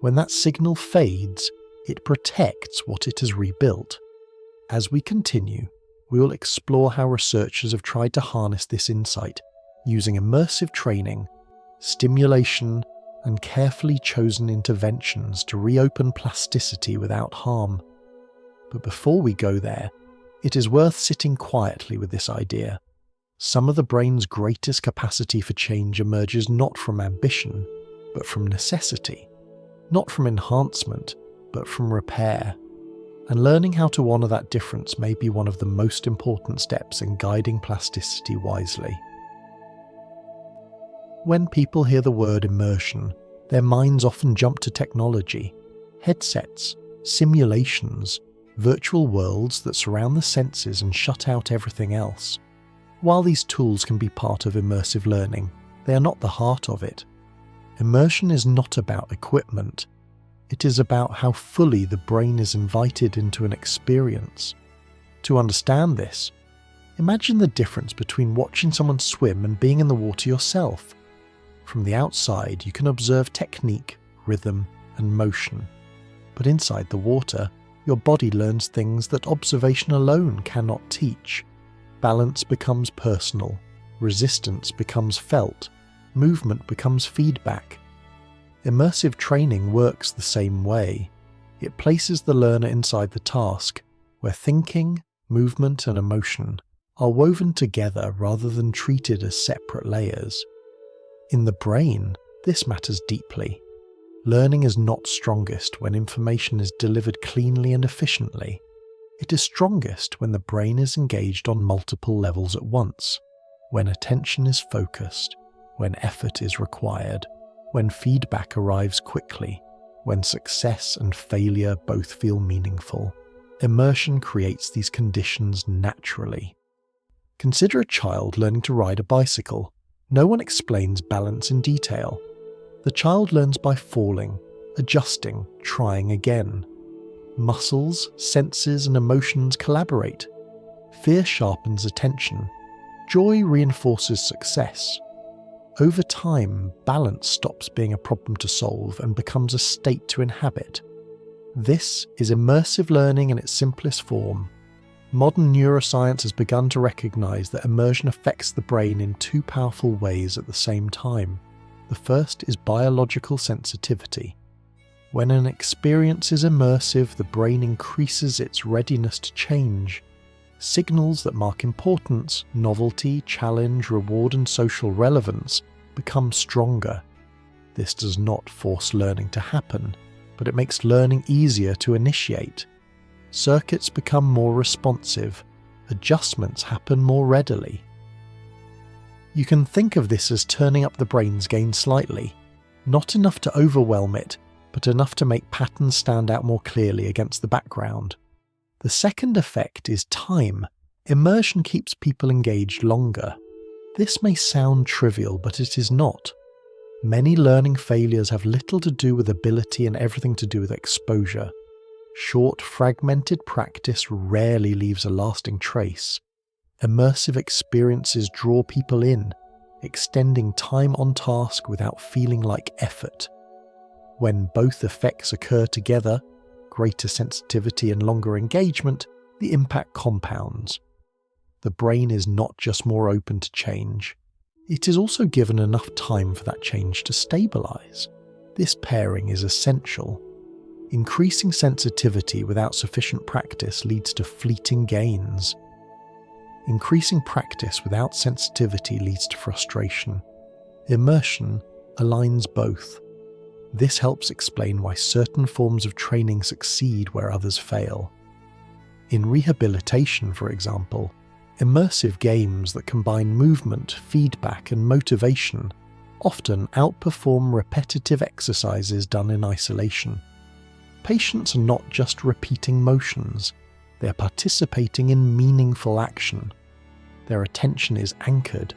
When that signal fades, it protects what it has rebuilt. As we continue, we will explore how researchers have tried to harness this insight using immersive training, stimulation, and carefully chosen interventions to reopen plasticity without harm. But before we go there, it is worth sitting quietly with this idea. Some of the brain's greatest capacity for change emerges not from ambition, but from necessity. Not from enhancement, but from repair. and learning how to honour that difference may be one of the most important steps in guiding plasticity wisely. When people hear the word immersion, their minds often jump to technology, headsets, simulations, virtual worlds that surround the senses and shut out everything else. While these tools can be part of immersive learning, they are not the heart of it. Immersion is not about equipment. It is about how fully the brain is invited into an experience. To understand this, imagine the difference between watching someone swim and being in the water yourself. From the outside, you can observe technique, rhythm, and motion. But inside the water, your body learns things that observation alone cannot teach. Balance becomes personal, resistance becomes felt, movement becomes feedback. Immersive training works the same way. It places the learner inside the task, where thinking, movement, and emotion are woven together rather than treated as separate layers. In the brain, this matters deeply. Learning is not strongest when information is delivered cleanly and efficiently. It is strongest when the brain is engaged on multiple levels at once, when attention is focused, when effort is required, when feedback arrives quickly, when success and failure both feel meaningful. Immersion creates these conditions naturally. Consider a child learning to ride a bicycle. No one explains balance in detail. The child learns by falling, adjusting, trying again. Muscles, senses, and emotions collaborate. Fear sharpens attention. Joy reinforces success. Over time, balance stops being a problem to solve and becomes a state to inhabit. This is immersive learning in its simplest form. Modern neuroscience has begun to recognize that immersion affects the brain in two powerful ways at the same time. The first is biological sensitivity. When an experience is immersive, the brain increases its readiness to change. Signals that mark importance, novelty, challenge, reward, and social relevance become stronger. This does not force learning to happen, but it makes learning easier to initiate. Circuits become more responsive. Adjustments happen more readily. You can think of this as turning up the brain's gain slightly, not enough to overwhelm it, but enough to make patterns stand out more clearly against the background. The second effect is time. Immersion keeps people engaged longer. This may sound trivial, but it is not. Many learning failures have little to do with ability and everything to do with exposure. Short, fragmented practice rarely leaves a lasting trace. Immersive experiences draw people in, extending time on task without feeling like effort. When both effects occur together, greater sensitivity and longer engagement, the impact compounds. The brain is not just more open to change, it is also given enough time for that change to stabilize. This pairing is essential. Increasing sensitivity without sufficient practice leads to fleeting gains. Increasing practice without sensitivity leads to frustration. Immersion aligns both. This helps explain why certain forms of training succeed where others fail. In rehabilitation, for example, immersive games that combine movement, feedback, and motivation often outperform repetitive exercises done in isolation. Patients are not just repeating motions, they are participating in meaningful action. Their attention is anchored,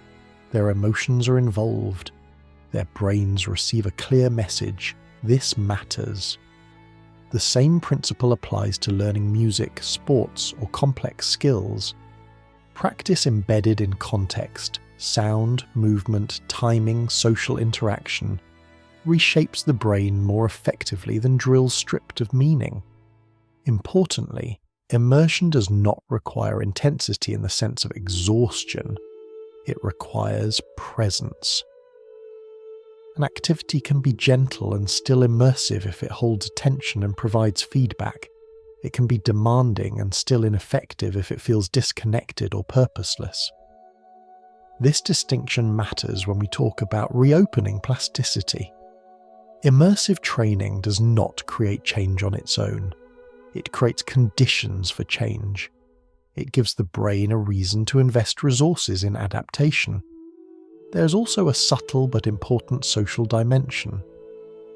their emotions are involved, their brains receive a clear message: this matters. The same principle applies to learning music, sports, or complex skills. Practice embedded in context, sound, movement, timing, social interaction, reshapes the brain more effectively than drills stripped of meaning. Importantly, immersion does not require intensity in the sense of exhaustion. It requires presence. An activity can be gentle and still immersive if it holds attention and provides feedback. It can be demanding and still ineffective if it feels disconnected or purposeless. This distinction matters when we talk about reopening plasticity. Immersive training does not create change on its own. It creates conditions for change. It gives the brain a reason to invest resources in adaptation. There's also a subtle but important social dimension.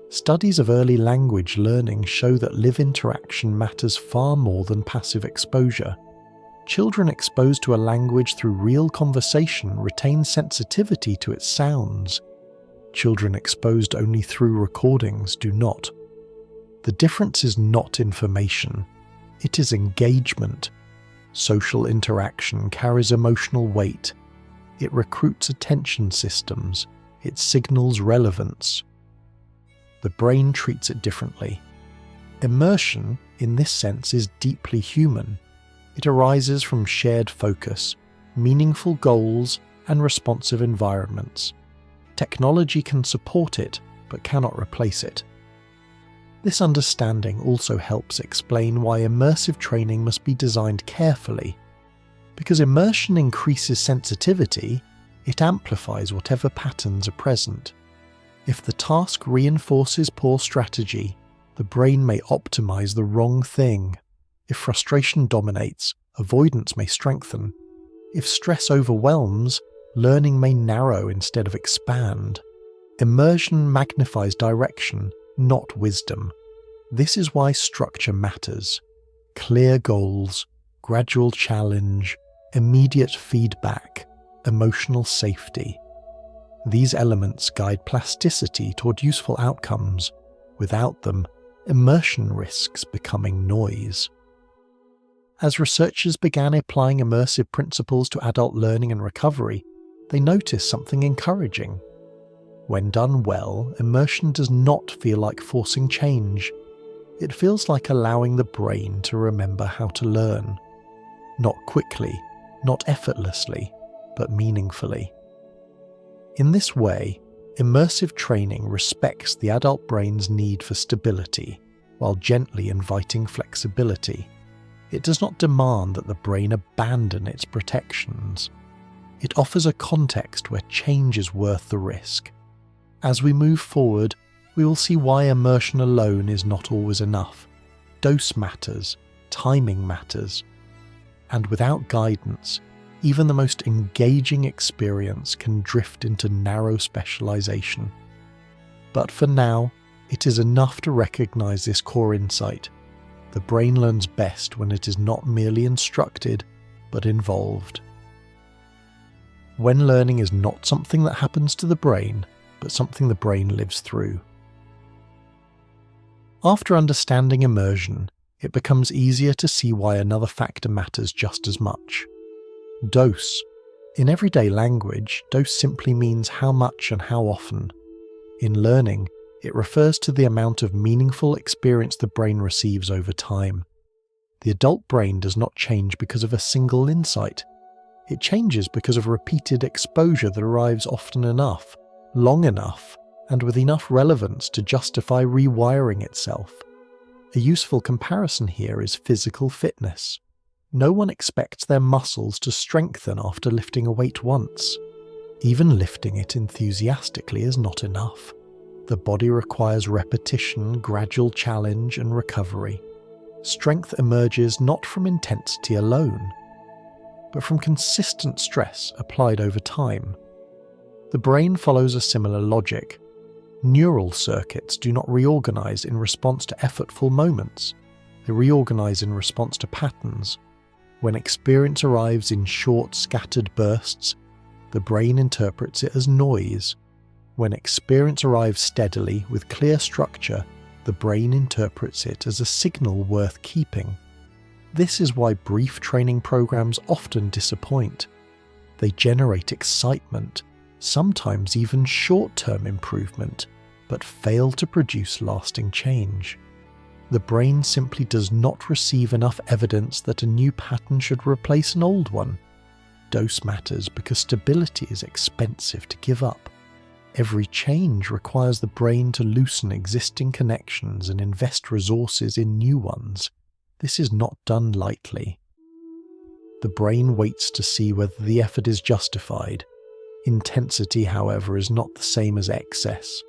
Studies of early language learning show that live interaction matters far more than passive exposure. Children exposed to a language through real conversation retain sensitivity to its sounds. Children exposed only through recordings do not. The difference is not information, it is engagement. Social interaction carries emotional weight. It recruits attention systems. It signals relevance. The brain treats it differently. Immersion, in this sense, is deeply human. It arises from shared focus, meaningful goals, and responsive environments. Technology can support it, but cannot replace it. This understanding also helps explain why immersive training must be designed carefully. Because immersion increases sensitivity, it amplifies whatever patterns are present. If the task reinforces poor strategy, the brain may optimize the wrong thing. If frustration dominates, avoidance may strengthen. If stress overwhelms, learning may narrow instead of expand. Immersion magnifies direction, not wisdom. This is why structure matters. Clear goals, gradual challenge, immediate feedback, emotional safety. These elements guide plasticity toward useful outcomes. Without them, immersion risks becoming noise. As researchers began applying immersive principles to adult learning and recovery, they noticed something encouraging. When done well, immersion does not feel like forcing change. It feels like allowing the brain to remember how to learn. Not quickly, not effortlessly, but meaningfully. In this way, immersive training respects the adult brain's need for stability, while gently inviting flexibility. It does not demand that the brain abandon its protections. It offers a context where change is worth the risk. As we move forward, we will see why immersion alone is not always enough. Dose matters, timing matters, and without guidance, even the most engaging experience can drift into narrow specialization. But for now, it is enough to recognize this core insight. The brain learns best when it is not merely instructed, but involved. When learning is not something that happens to the brain, but something the brain lives through. After understanding immersion, it becomes easier to see why another factor matters just as much. Dose. In everyday language, dose simply means how much and how often. In learning, it refers to the amount of meaningful experience the brain receives over time. The adult brain does not change because of a single insight. It changes because of repeated exposure that arrives often enough, long enough, and with enough relevance to justify rewiring itself. A useful comparison here is physical fitness. No one expects their muscles to strengthen after lifting a weight once. Even lifting it enthusiastically is not enough. The body requires repetition, gradual challenge, and recovery. Strength emerges not from intensity alone, but from consistent stress applied over time. The brain follows a similar logic. Neural circuits do not reorganize in response to effortful moments. They reorganize in response to patterns. When experience arrives in short, scattered bursts, the brain interprets it as noise. When experience arrives steadily, with clear structure, the brain interprets it as a signal worth keeping. This is why brief training programs often disappoint. They generate excitement, sometimes even short-term improvement, but fail to produce lasting change. The brain simply does not receive enough evidence that a new pattern should replace an old one. Dose matters because stability is expensive to give up. Every change requires the brain to loosen existing connections and invest resources in new ones. This is not done lightly. The brain waits to see whether the effort is justified. Intensity, however, is not the same as excess.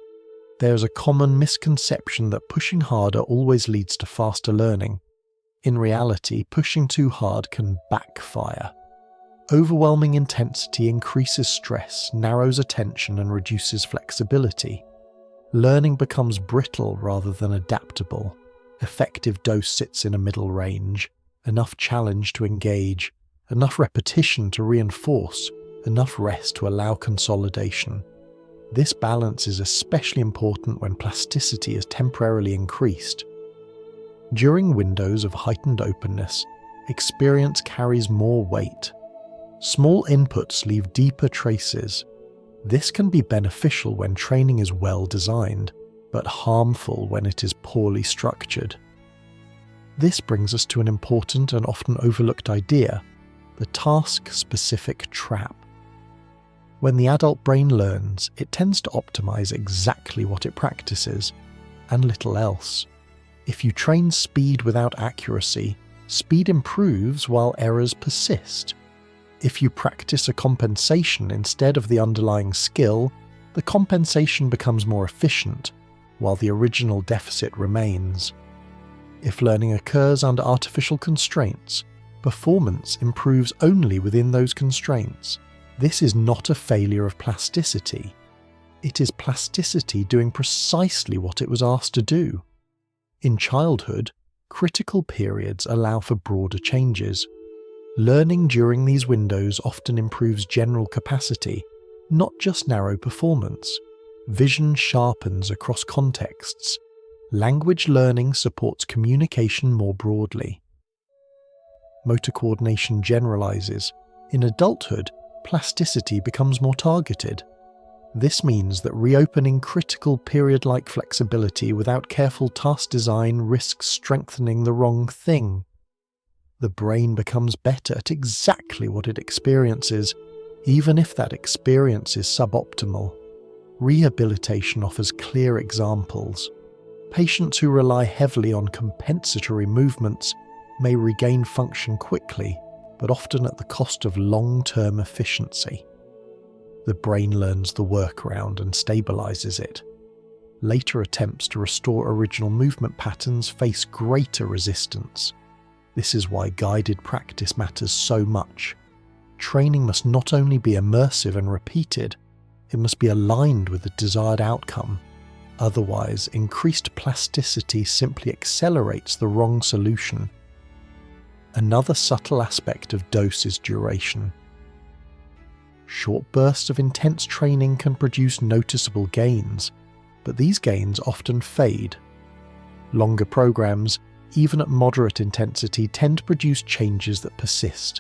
There is a common misconception that pushing harder always leads to faster learning. In reality, pushing too hard can backfire. Overwhelming intensity increases stress, narrows attention, and reduces flexibility. Learning becomes brittle rather than adaptable. Effective dose sits in a middle range, enough challenge to engage, enough repetition to reinforce, enough rest to allow consolidation. This balance is especially important when plasticity is temporarily increased. During windows of heightened openness, experience carries more weight. Small inputs leave deeper traces. This can be beneficial when training is well designed, but harmful when it is poorly structured. This brings us to an important and often overlooked idea: the task-specific trap. When the adult brain learns, it tends to optimize exactly what it practices, and little else. If you train speed without accuracy, speed improves while errors persist. If you practice a compensation instead of the underlying skill, the compensation becomes more efficient, while the original deficit remains. If learning occurs under artificial constraints, performance improves only within those constraints. This is not a failure of plasticity. It is plasticity doing precisely what it was asked to do. In childhood, critical periods allow for broader changes. Learning during these windows often improves general capacity, not just narrow performance. Vision sharpens across contexts. Language learning supports communication more broadly. Motor coordination generalizes. In adulthood, plasticity becomes more targeted. This means that reopening critical period-like flexibility without careful task design risks strengthening the wrong thing. The brain becomes better at exactly what it experiences, even if that experience is suboptimal. Rehabilitation offers clear examples. Patients who rely heavily on compensatory movements may regain function quickly, but often at the cost of long-term efficiency. The brain learns the workaround and stabilizes it. Later attempts to restore original movement patterns face greater resistance. This is why guided practice matters so much. Training must not only be immersive and repeated, it must be aligned with the desired outcome. Otherwise, increased plasticity simply accelerates the wrong solution. Another subtle aspect of dose is duration. Short bursts of intense training can produce noticeable gains, but these gains often fade. Longer programs, even at moderate intensity, tend to produce changes that persist.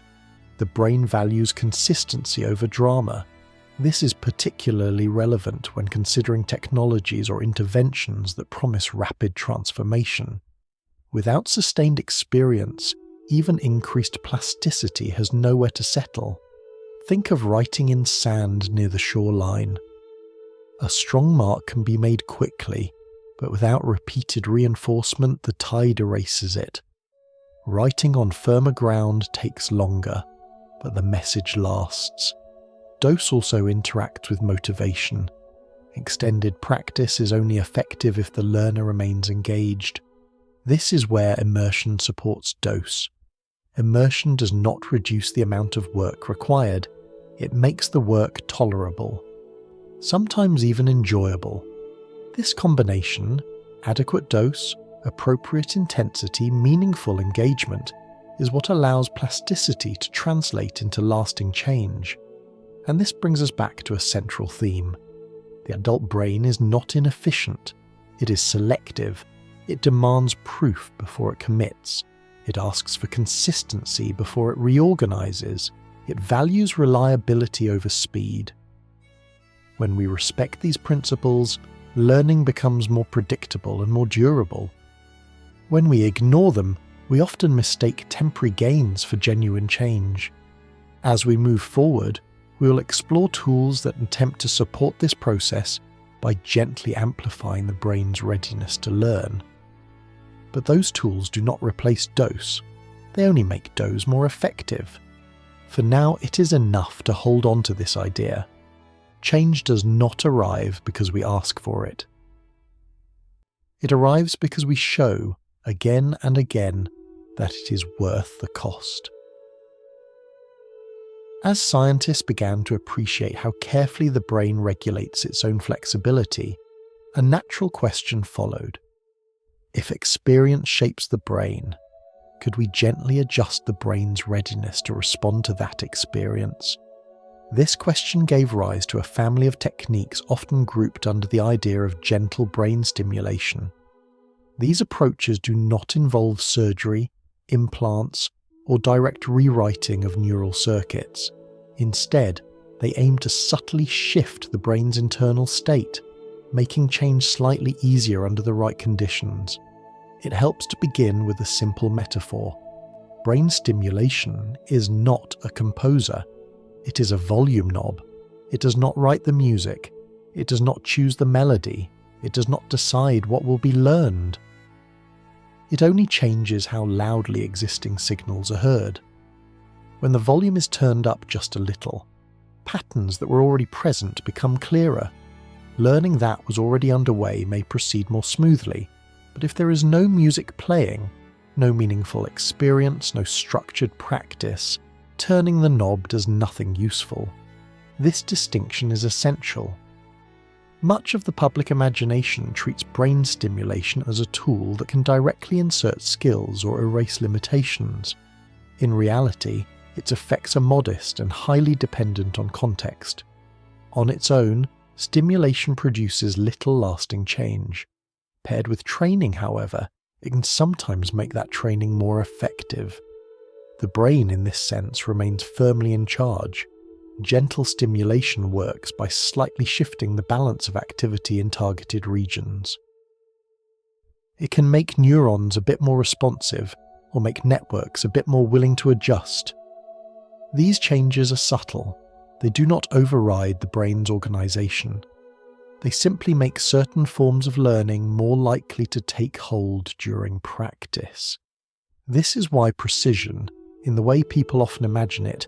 The brain values consistency over drama. This is particularly relevant when considering technologies or interventions that promise rapid transformation. Without sustained experience, even increased plasticity has nowhere to settle. Think of writing in sand near the shoreline. A strong mark can be made quickly, but without repeated reinforcement, the tide erases it. Writing on firmer ground takes longer, but the message lasts. Dose also interacts with motivation. Extended practice is only effective if the learner remains engaged. This is where immersion supports dose. Immersion does not reduce the amount of work required. It makes the work tolerable, sometimes even enjoyable. This combination, adequate dose, appropriate intensity, meaningful engagement, is what allows plasticity to translate into lasting change. And this brings us back to a central theme. The adult brain is not inefficient. It is selective. It demands proof before it commits. It asks for consistency before it reorganizes. It values reliability over speed. When we respect these principles, learning becomes more predictable and more durable. When we ignore them, we often mistake temporary gains for genuine change. As we move forward, we will explore tools that attempt to support this process by gently amplifying the brain's readiness to learn. But those tools do not replace dose. They only make dose more effective. For now, it is enough to hold on to this idea. Change does not arrive because we ask for it. It arrives because we show, again and again, that it is worth the cost. As scientists began to appreciate how carefully the brain regulates its own flexibility, a natural question followed. If experience shapes the brain, could we gently adjust the brain's readiness to respond to that experience? This question gave rise to a family of techniques often grouped under the idea of gentle brain stimulation. These approaches do not involve surgery, implants, or direct rewriting of neural circuits. Instead, they aim to subtly shift the brain's internal state, making change slightly easier under the right conditions. It helps to begin with a simple metaphor. Brain stimulation is not a composer. It is a volume knob. It does not write the music. It does not choose the melody. It does not decide what will be learned. It only changes how loudly existing signals are heard. When the volume is turned up just a little, patterns that were already present become clearer. Learning that was already underway may proceed more smoothly, but if there is no music playing, no meaningful experience, no structured practice, turning the knob does nothing useful. This distinction is essential. Much of the public imagination treats brain stimulation as a tool that can directly insert skills or erase limitations. In reality, its effects are modest and highly dependent on context. On its own, stimulation produces little lasting change. Paired with training, however, it can sometimes make that training more effective. The brain, in this sense, remains firmly in charge. Gentle stimulation works by slightly shifting the balance of activity in targeted regions. It can make neurons a bit more responsive, or make networks a bit more willing to adjust. These changes are subtle. They do not override the brain's organization. They simply make certain forms of learning more likely to take hold during practice. This is why precision, in the way people often imagine it,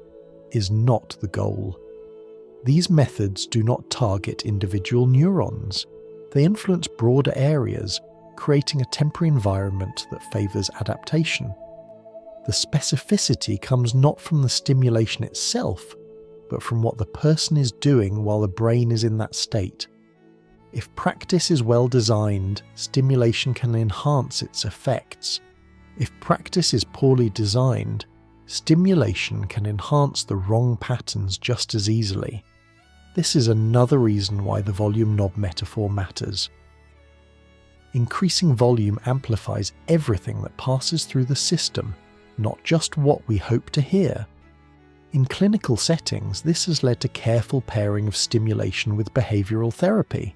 is not the goal. These methods do not target individual neurons. They influence broader areas, creating a temporary environment that favours adaptation. The specificity comes not from the stimulation itself, but from what the person is doing while the brain is in that state. If practice is well designed, stimulation can enhance its effects. If practice is poorly designed, stimulation can enhance the wrong patterns just as easily. This is another reason why the volume knob metaphor matters. Increasing volume amplifies everything that passes through the system, not just what we hope to hear. In clinical settings, this has led to careful pairing of stimulation with behavioural therapy.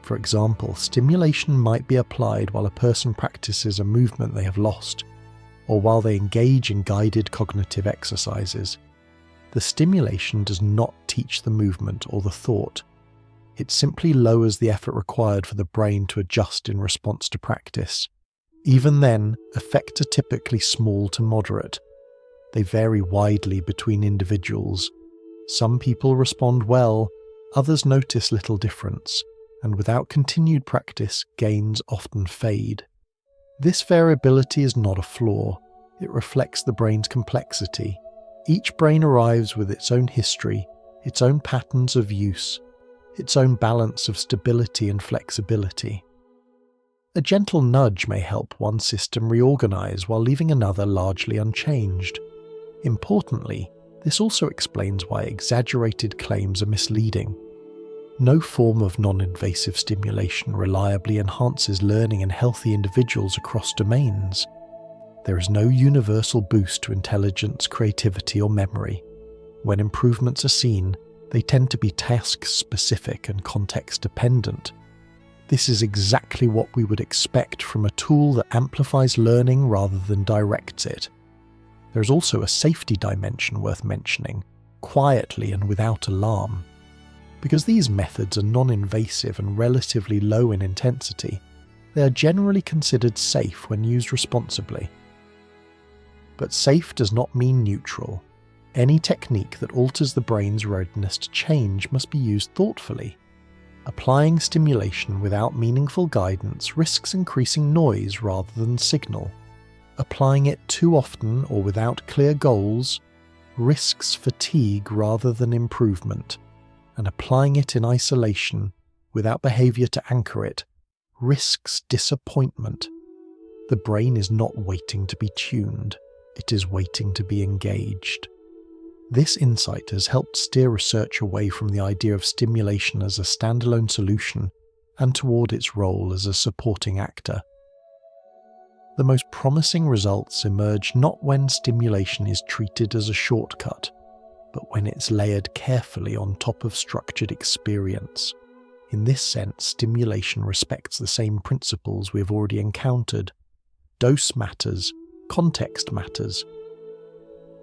For example, stimulation might be applied while a person practices a movement they have lost, or while they engage in guided cognitive exercises. The stimulation does not teach the movement or the thought. It simply lowers the effort required for the brain to adjust in response to practice. Even then, effects are typically small to moderate. They vary widely between individuals. Some people respond well, others notice little difference, and without continued practice, gains often fade. This variability is not a flaw. It reflects the brain's complexity. Each brain arrives with its own history, its own patterns of use, its own balance of stability and flexibility. A gentle nudge may help one system reorganize while leaving another largely unchanged. Importantly, this also explains why exaggerated claims are misleading. No form of non-invasive stimulation reliably enhances learning in healthy individuals across domains. There is no universal boost to intelligence, creativity, or memory. When improvements are seen, they tend to be task-specific and context-dependent. This is exactly what we would expect from a tool that amplifies learning rather than directs it. There is also a safety dimension worth mentioning, quietly and without alarm. Because these methods are non-invasive and relatively low in intensity, they are generally considered safe when used responsibly. But safe does not mean neutral. Any technique that alters the brain's readiness to change must be used thoughtfully. Applying stimulation without meaningful guidance risks increasing noise rather than signal. Applying it too often or without clear goals risks fatigue rather than improvement, and applying it in isolation without behaviour to anchor it risks disappointment. The brain is not waiting to be tuned, it is waiting to be engaged. This insight has helped steer research away from the idea of stimulation as a standalone solution and toward its role as a supporting actor. The most promising results emerge not when stimulation is treated as a shortcut, but when it's layered carefully on top of structured experience. In this sense, stimulation respects the same principles we have already encountered. Dose matters, context matters,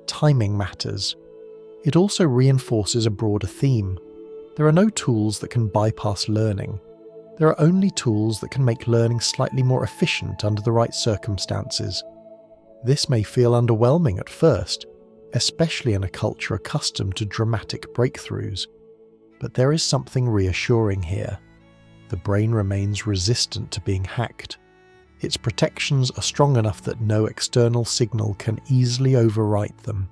timing matters. It also reinforces a broader theme. There are no tools that can bypass learning. There are only tools that can make learning slightly more efficient under the right circumstances. This may feel underwhelming at first, especially in a culture accustomed to dramatic breakthroughs. But there is something reassuring here. The brain remains resistant to being hacked. Its protections are strong enough that no external signal can easily overwrite them.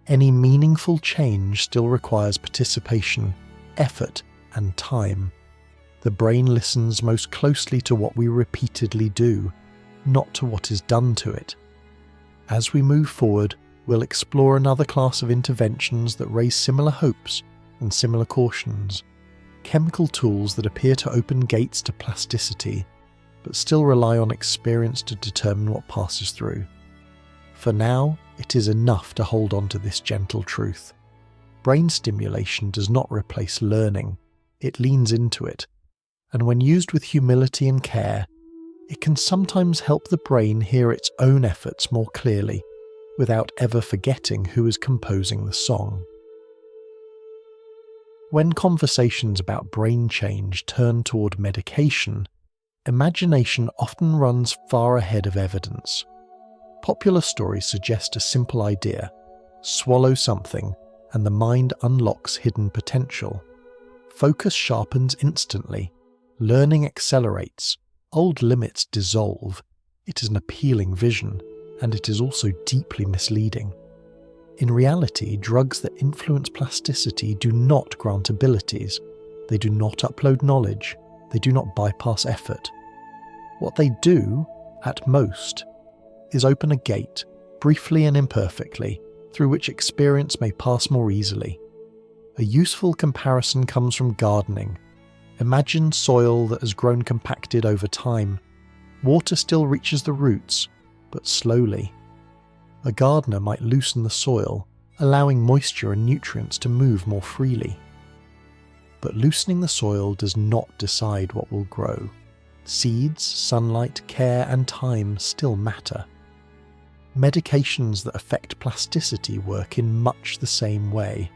Any meaningful change still requires participation, effort, and time. The brain listens most closely to what we repeatedly do, not to what is done to it. As we move forward, we'll explore another class of interventions that raise similar hopes and similar cautions, chemical tools that appear to open gates to plasticity, but still rely on experience to determine what passes through. For now, it is enough to hold on to this gentle truth. Brain stimulation does not replace learning, it leans into it, and when used with humility and care, it can sometimes help the brain hear its own efforts more clearly, without ever forgetting who is composing the song. When conversations about brain change turn toward medication, imagination often runs far ahead of evidence. Popular stories suggest a simple idea: swallow something, and the mind unlocks hidden potential. Focus sharpens instantly, learning accelerates, old limits dissolve. It is an appealing vision, and it is also deeply misleading. In reality, drugs that influence plasticity do not grant abilities. They do not upload knowledge. They do not bypass effort. What they do, at most, is open a gate, briefly and imperfectly, through which experience may pass more easily. A useful comparison comes from gardening. Imagine soil that has grown compacted over time. Water still reaches the roots, but slowly. A gardener might loosen the soil, allowing moisture and nutrients to move more freely. But loosening the soil does not decide what will grow. Seeds, sunlight, care, and time still matter. Medications that affect plasticity work in much the same way.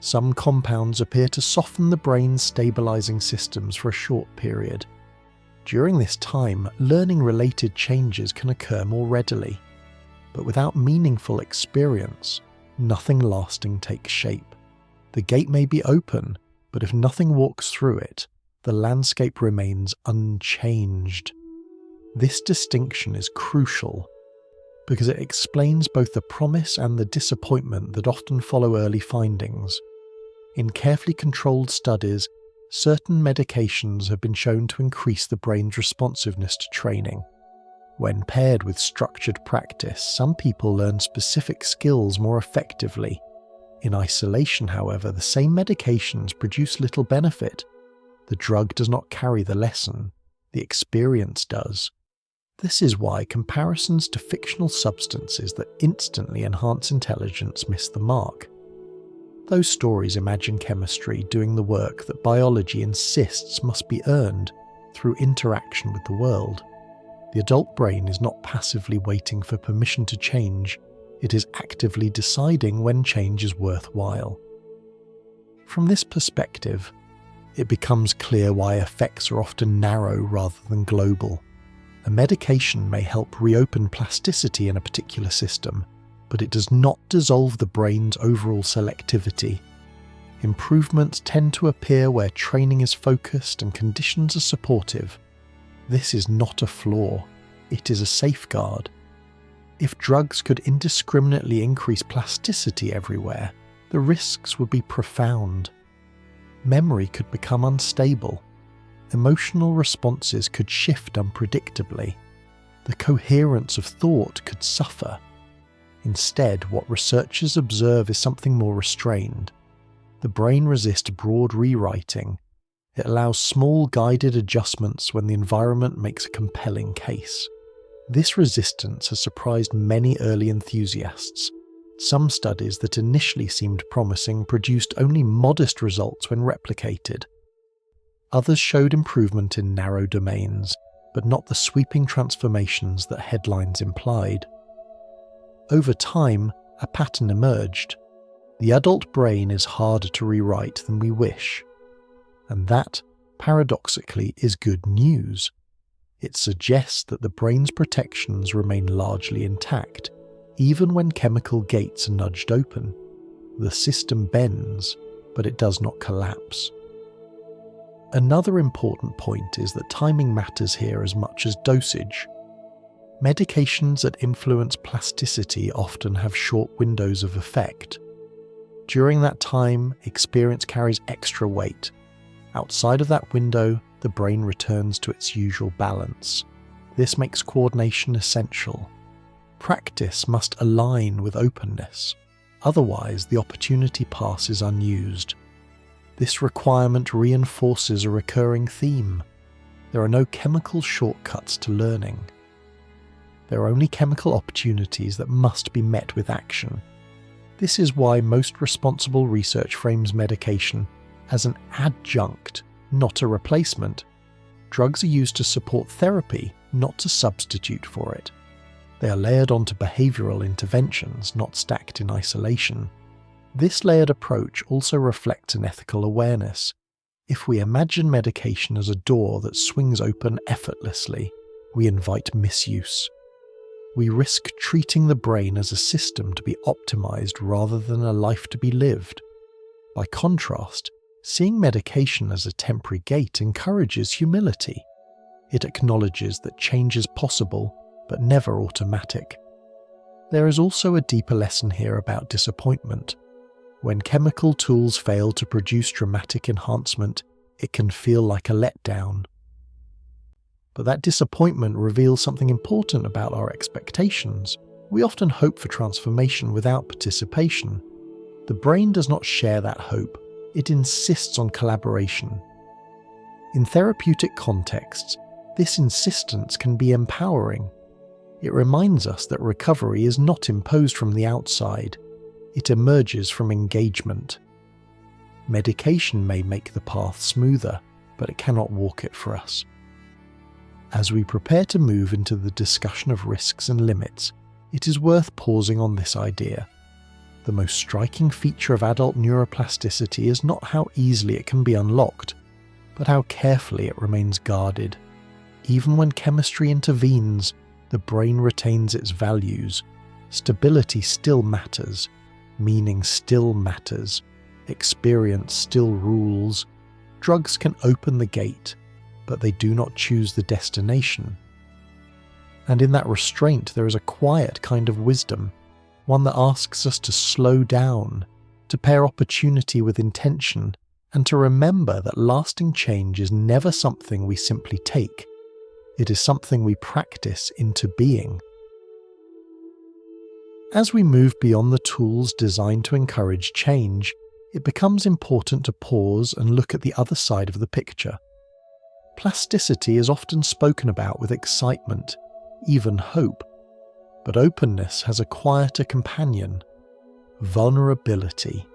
Some compounds appear to soften the brain's stabilizing systems for a short period. During this time, learning-related changes can occur more readily. But without meaningful experience, nothing lasting takes shape. The gate may be open, but if nothing walks through it, the landscape remains unchanged. This distinction is crucial, because it explains both the promise and the disappointment that often follow early findings. In carefully controlled studies, certain medications have been shown to increase the brain's responsiveness to training. When paired with structured practice, some people learn specific skills more effectively. In isolation, however, the same medications produce little benefit. The drug does not carry the lesson, the experience does. This is why comparisons to fictional substances that instantly enhance intelligence miss the mark. Those stories imagine chemistry doing the work that biology insists must be earned through interaction with the world. The adult brain is not passively waiting for permission to change, it is actively deciding when change is worthwhile. From this perspective, it becomes clear why effects are often narrow rather than global. A medication may help reopen plasticity in a particular system, but it does not dissolve the brain's overall selectivity. Improvements tend to appear where training is focused and conditions are supportive. This is not a flaw, it is a safeguard. If drugs could indiscriminately increase plasticity everywhere, the risks would be profound. Memory could become unstable. Emotional responses could shift unpredictably. The coherence of thought could suffer. Instead, what researchers observe is something more restrained. The brain resists broad rewriting. It allows small guided adjustments when the environment makes a compelling case. This resistance has surprised many early enthusiasts. Some studies that initially seemed promising produced only modest results when replicated. Others showed improvement in narrow domains, but not the sweeping transformations that headlines implied. Over time, a pattern emerged. The adult brain is harder to rewrite than we wish. And that, paradoxically, is good news. It suggests that the brain's protections remain largely intact, even when chemical gates are nudged open. The system bends, but it does not collapse. Another important point is that timing matters here as much as dosage. Medications that influence plasticity often have short windows of effect. During that time, experience carries extra weight. Outside of that window, the brain returns to its usual balance. This makes coordination essential. Practice must align with openness. Otherwise, the opportunity passes unused. This requirement reinforces a recurring theme. There are no chemical shortcuts to learning. There are only chemical opportunities that must be met with action. This is why most responsible research frames medication as an adjunct, not a replacement. Drugs are used to support therapy, not to substitute for it. They are layered onto behavioral interventions, not stacked in isolation. This layered approach also reflects an ethical awareness. If we imagine medication as a door that swings open effortlessly, we invite misuse. We risk treating the brain as a system to be optimized rather than a life to be lived. By contrast, seeing medication as a temporary gate encourages humility. It acknowledges that change is possible, but never automatic. There is also a deeper lesson here about disappointment. When chemical tools fail to produce dramatic enhancement, it can feel like a letdown. But that disappointment reveals something important about our expectations. We often hope for transformation without participation. The brain does not share that hope. It insists on collaboration. In therapeutic contexts, this insistence can be empowering. It reminds us that recovery is not imposed from the outside. It emerges from engagement. Medication may make the path smoother, but it cannot walk it for us. As we prepare to move into the discussion of risks and limits, it is worth pausing on this idea. The most striking feature of adult neuroplasticity is not how easily it can be unlocked, but how carefully it remains guarded. Even when chemistry intervenes, the brain retains its values. Stability still matters. Meaning still matters. Experience still rules. Drugs can open the gate, but they do not choose the destination. And in that restraint there is a quiet kind of wisdom, one that asks us to slow down, to pair opportunity with intention, and to remember that lasting change is never something we simply take. It is something we practice into being. As we move beyond the tools designed to encourage change, it becomes important to pause and look at the other side of the picture. Plasticity is often spoken about with excitement, even hope, but openness has a quieter companion: vulnerability.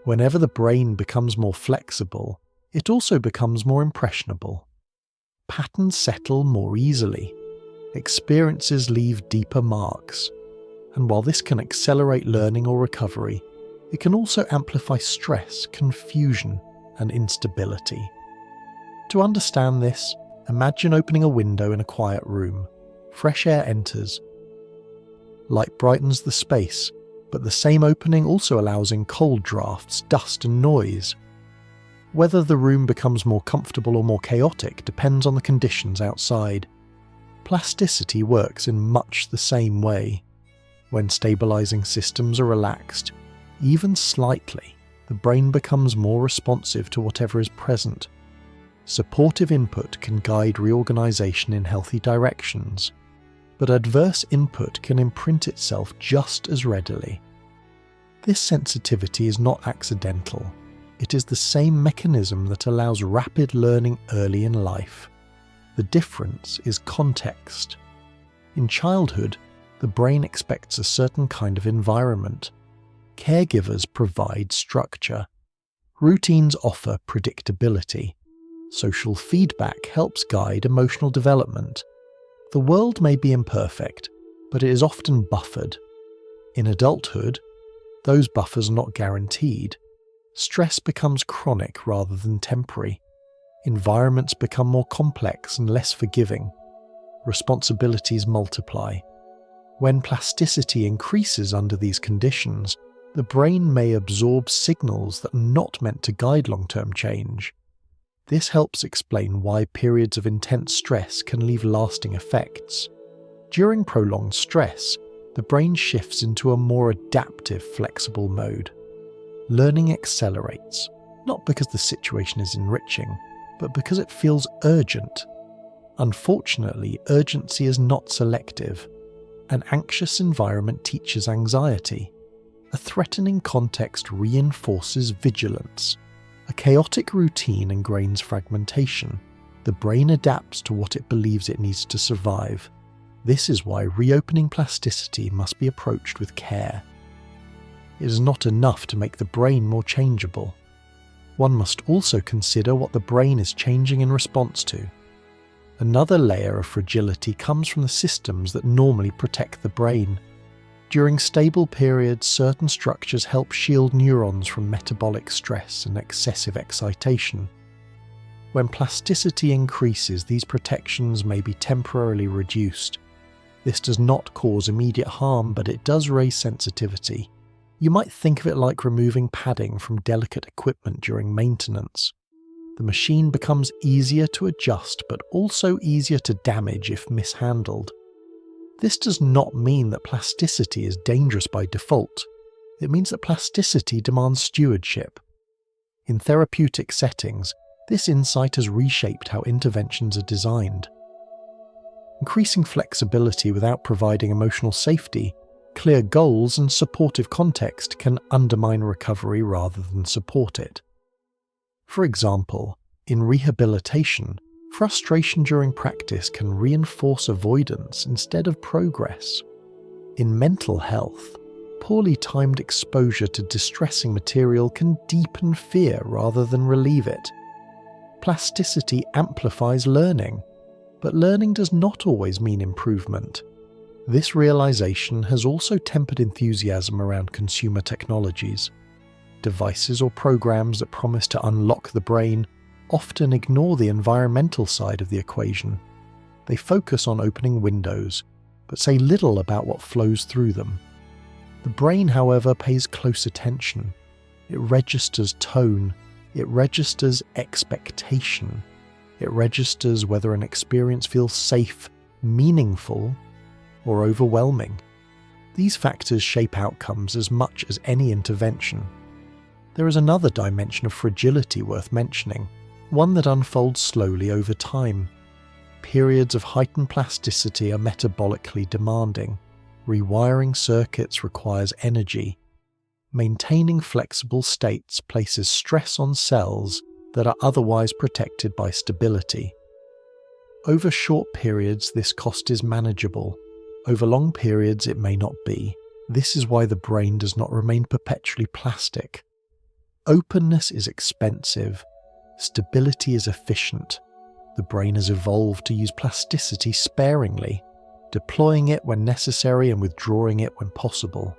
Whenever the brain becomes more flexible, it also becomes more impressionable. Patterns settle more easily. Experiences leave deeper marks. And while this can accelerate learning or recovery, it can also amplify stress, confusion, and instability. To understand this, imagine opening a window in a quiet room. Fresh air enters. Light brightens the space, but the same opening also allows in cold drafts, dust, and noise. Whether the room becomes more comfortable or more chaotic depends on the conditions outside. Plasticity works in much the same way. When stabilizing systems are relaxed, even slightly, the brain becomes more responsive to whatever is present. Supportive input can guide reorganization in healthy directions, but adverse input can imprint itself just as readily. This sensitivity is not accidental. It is the same mechanism that allows rapid learning early in life. The difference is context. In childhood, the brain expects a certain kind of environment. Caregivers provide structure. Routines offer predictability. Social feedback helps guide emotional development. The world may be imperfect, but it is often buffered. In adulthood, those buffers are not guaranteed. Stress becomes chronic rather than temporary. Environments become more complex and less forgiving. Responsibilities multiply. When plasticity increases under these conditions, the brain may absorb signals that are not meant to guide long-term change. This helps explain why periods of intense stress can leave lasting effects. During prolonged stress, the brain shifts into a more adaptive, flexible mode. Learning accelerates, not because the situation is enriching, but because it feels urgent. Unfortunately, urgency is not selective. An anxious environment teaches anxiety. A threatening context reinforces vigilance. A chaotic routine ingrains fragmentation. The brain adapts to what it believes it needs to survive. This is why reopening plasticity must be approached with care. It is not enough to make the brain more changeable. One must also consider what the brain is changing in response to. Another layer of fragility comes from the systems that normally protect the brain. During stable periods, certain structures help shield neurons from metabolic stress and excessive excitation. When plasticity increases, these protections may be temporarily reduced. This does not cause immediate harm, but it does raise sensitivity. You might think of it like removing padding from delicate equipment during maintenance. The machine becomes easier to adjust, but also easier to damage if mishandled. This does not mean that plasticity is dangerous by default. It means that plasticity demands stewardship. In therapeutic settings, this insight has reshaped how interventions are designed. Increasing flexibility without providing emotional safety, clear goals, and supportive context can undermine recovery rather than support it. For example, in rehabilitation, frustration during practice can reinforce avoidance instead of progress. In mental health, poorly timed exposure to distressing material can deepen fear rather than relieve it. Plasticity amplifies learning, but learning does not always mean improvement. This realization has also tempered enthusiasm around consumer technologies. Devices or programs that promise to unlock the brain often ignore the environmental side of the equation. They focus on opening windows, but say little about what flows through them. The brain, however, pays close attention. It registers tone. It registers expectation. It registers whether an experience feels safe, meaningful, or overwhelming. These factors shape outcomes as much as any intervention. There is another dimension of fragility worth mentioning, one that unfolds slowly over time. Periods of heightened plasticity are metabolically demanding. Rewiring circuits requires energy. Maintaining flexible states places stress on cells that are otherwise protected by stability. Over short periods, this cost is manageable. Over long periods, it may not be. This is why the brain does not remain perpetually plastic. Openness is expensive. Stability is efficient. The brain has evolved to use plasticity sparingly, deploying it when necessary and withdrawing it when possible.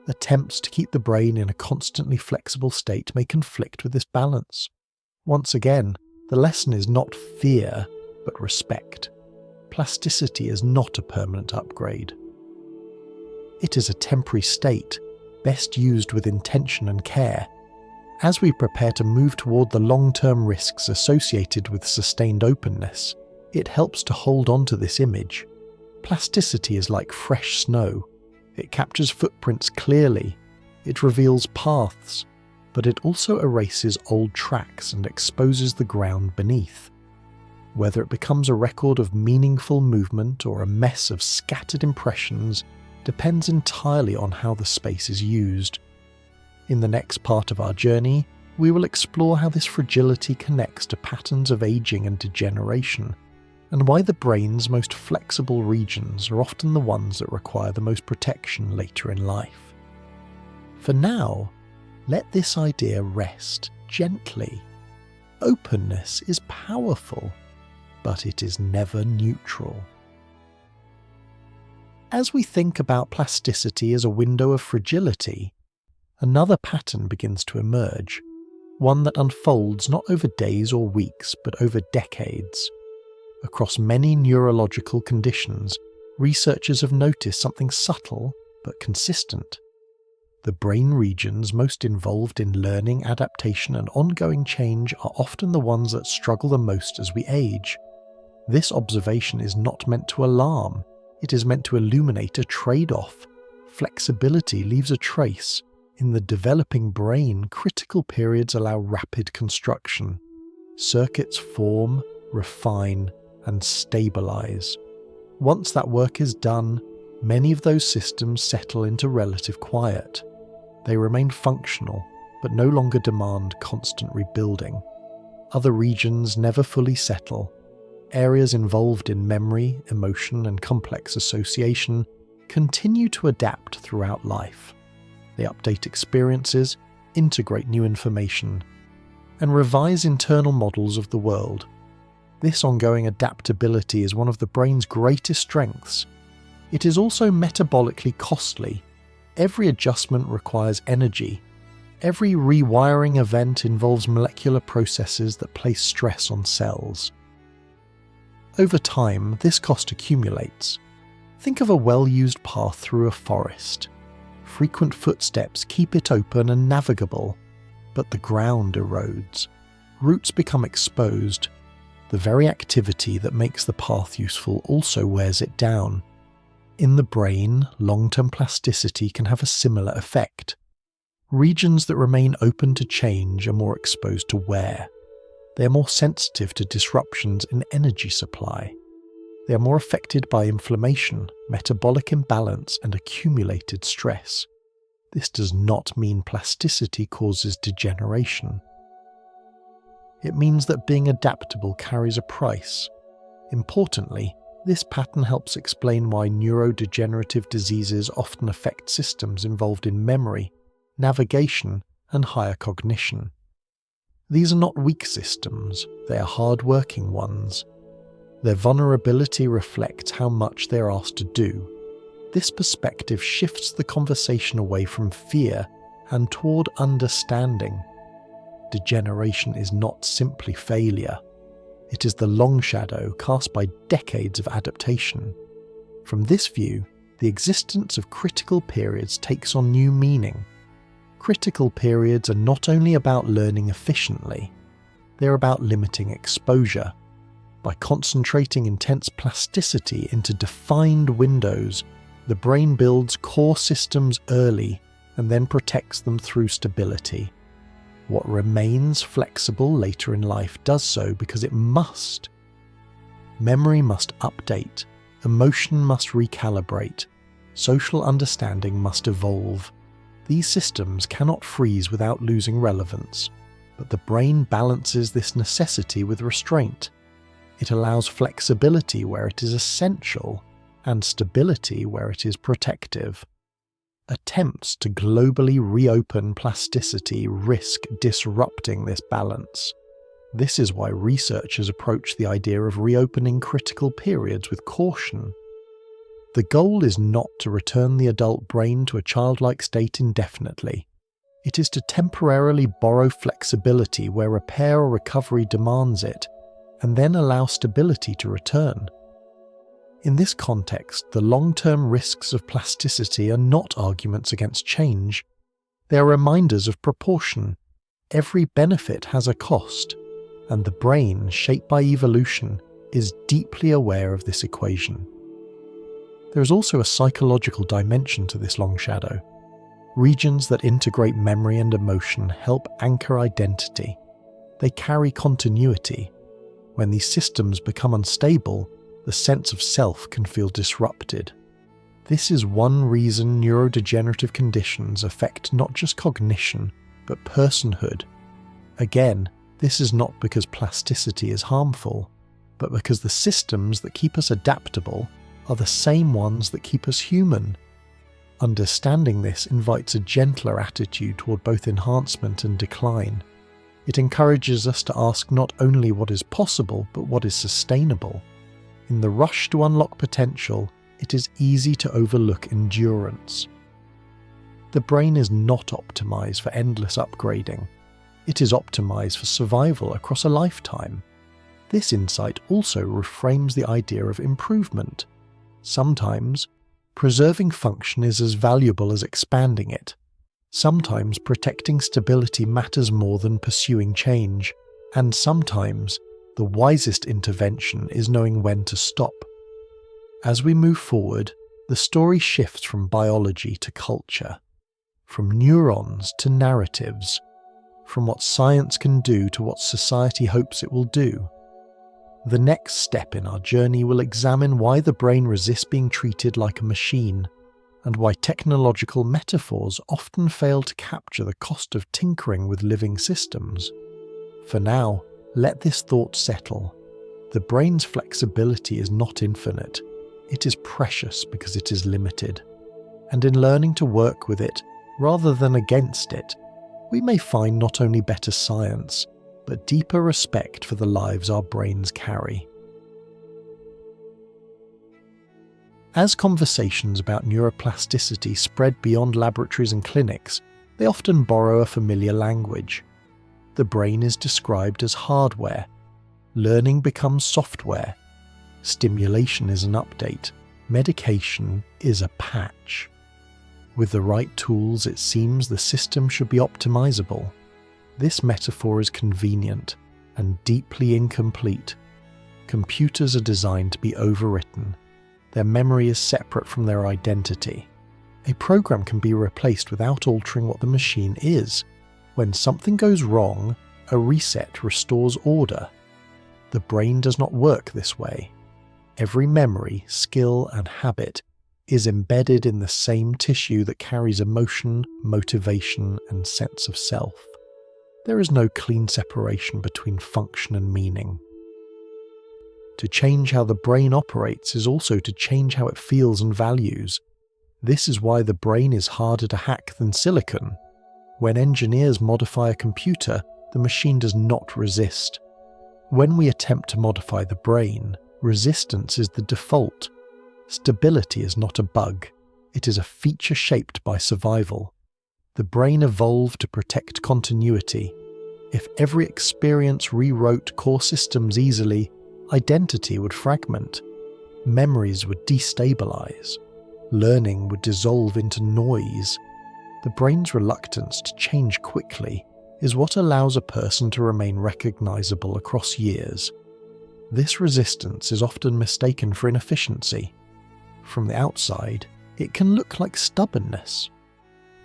Attempts to keep the brain in a constantly flexible state may conflict with this balance. Once again, the lesson is not fear, but respect. Plasticity is not a permanent upgrade. It is a temporary state, best used with intention and care. As we prepare to move toward the long-term risks associated with sustained openness, It helps to hold on to this image. Plasticity is like fresh snow. It captures footprints clearly. It reveals paths, but it also erases old tracks and exposes the ground beneath. Whether it becomes a record of meaningful movement or a mess of scattered impressions depends entirely on how the space is used. In the next part of our journey, we will explore how this fragility connects to patterns of aging and degeneration, and why the brain's most flexible regions are often the ones that require the most protection later in life. For now, let this idea rest gently. Openness is powerful, but it is never neutral. As we think about plasticity as a window of fragility, another pattern begins to emerge, one that unfolds not over days or weeks, but over decades. Across many neurological conditions, researchers have noticed something subtle but consistent. The brain regions most involved in learning, adaptation, and ongoing change are often the ones that struggle the most as we age. This observation is not meant to alarm, it is meant to illuminate a trade-off. Flexibility leaves a trace. In the developing brain, critical periods allow rapid construction. Circuits form, refine, and stabilize. Once that work is done, many of those systems settle into relative quiet. They remain functional, but no longer demand constant rebuilding. Other regions never fully settle. Areas involved in memory, emotion, and complex association continue to adapt throughout life. They update experiences, integrate new information, and revise internal models of the world. This ongoing adaptability is one of the brain's greatest strengths. It is also metabolically costly. Every adjustment requires energy. Every rewiring event involves molecular processes that place stress on cells. Over time, this cost accumulates. Think of a well-used path through a forest. Frequent footsteps keep it open and navigable, but the ground erodes. Roots become exposed. The very activity that makes the path useful also wears it down. In the brain, long-term plasticity can have a similar effect. Regions that remain open to change are more exposed to wear. They are more sensitive to disruptions in energy supply. They are more affected by inflammation, metabolic imbalance, and accumulated stress. This does not mean plasticity causes degeneration. It means that being adaptable carries a price. Importantly, this pattern helps explain why neurodegenerative diseases often affect systems involved in memory, navigation, and higher cognition. These are not weak systems, they are hard-working ones. Their vulnerability reflects how much they are asked to do. This perspective shifts the conversation away from fear and toward understanding. Degeneration is not simply failure. It is the long shadow cast by decades of adaptation. From this view, the existence of critical periods takes on new meaning. Critical periods are not only about learning efficiently, they're about limiting exposure. By concentrating intense plasticity into defined windows, the brain builds core systems early and then protects them through stability. What remains flexible later in life does so because it must. Memory must update, emotion must recalibrate, social understanding must evolve. These systems cannot freeze without losing relevance, but the brain balances this necessity with restraint. It allows flexibility where it is essential and stability where it is protective. Attempts to globally reopen plasticity risk disrupting this balance. This is why researchers approach the idea of reopening critical periods with caution. The goal is not to return the adult brain to a childlike state indefinitely. It is to temporarily borrow flexibility where repair or recovery demands it, and then allow stability to return. In this context, the long-term risks of plasticity are not arguments against change. They are reminders of proportion. Every benefit has a cost, and the brain, shaped by evolution, is deeply aware of this equation. There is also a psychological dimension to this long shadow. Regions that integrate memory and emotion help anchor identity. They carry continuity. When these systems become unstable, the sense of self can feel disrupted. This is one reason neurodegenerative conditions affect not just cognition, but personhood. Again, this is not because plasticity is harmful, but because the systems that keep us adaptable are the same ones that keep us human. Understanding this invites a gentler attitude toward both enhancement and decline. It encourages us to ask not only what is possible, but what is sustainable. In the rush to unlock potential, it is easy to overlook endurance. The brain is not optimized for endless upgrading. It is optimized for survival across a lifetime. This insight also reframes the idea of improvement. Sometimes, preserving function is as valuable as expanding it. Sometimes protecting stability matters more than pursuing change. And sometimes, the wisest intervention is knowing when to stop. As we move forward, the story shifts from biology to culture, from neurons to narratives, from what science can do to what society hopes it will do. The next step in our journey will examine why the brain resists being treated like a machine, and why technological metaphors often fail to capture the cost of tinkering with living systems. For now, let this thought settle. The brain's flexibility is not infinite. It is precious because it is limited. And in learning to work with it, rather than against it, we may find not only better science, but deeper respect for the lives our brains carry. As conversations about neuroplasticity spread beyond laboratories and clinics, they often borrow a familiar language. The brain is described as hardware. Learning becomes software. Stimulation is an update. Medication is a patch. With the right tools, it seems the system should be optimizable. This metaphor is convenient and deeply incomplete. Computers are designed to be overwritten. Their memory is separate from their identity. A program can be replaced without altering what the machine is. When something goes wrong, a reset restores order. The brain does not work this way. Every memory, skill, and habit is embedded in the same tissue that carries emotion, motivation, and sense of self. There is no clean separation between function and meaning. To change how the brain operates is also to change how it feels and values. This is why the brain is harder to hack than silicon. When engineers modify a computer, the machine does not resist. When we attempt to modify the brain, resistance is the default. Stability is not a bug. It is a feature shaped by survival. The brain evolved to protect continuity. If every experience rewrote core systems easily, identity would fragment. Memories would destabilize. Learning would dissolve into noise. The brain's reluctance to change quickly is what allows a person to remain recognizable across years. This resistance is often mistaken for inefficiency. From the outside, it can look like stubbornness.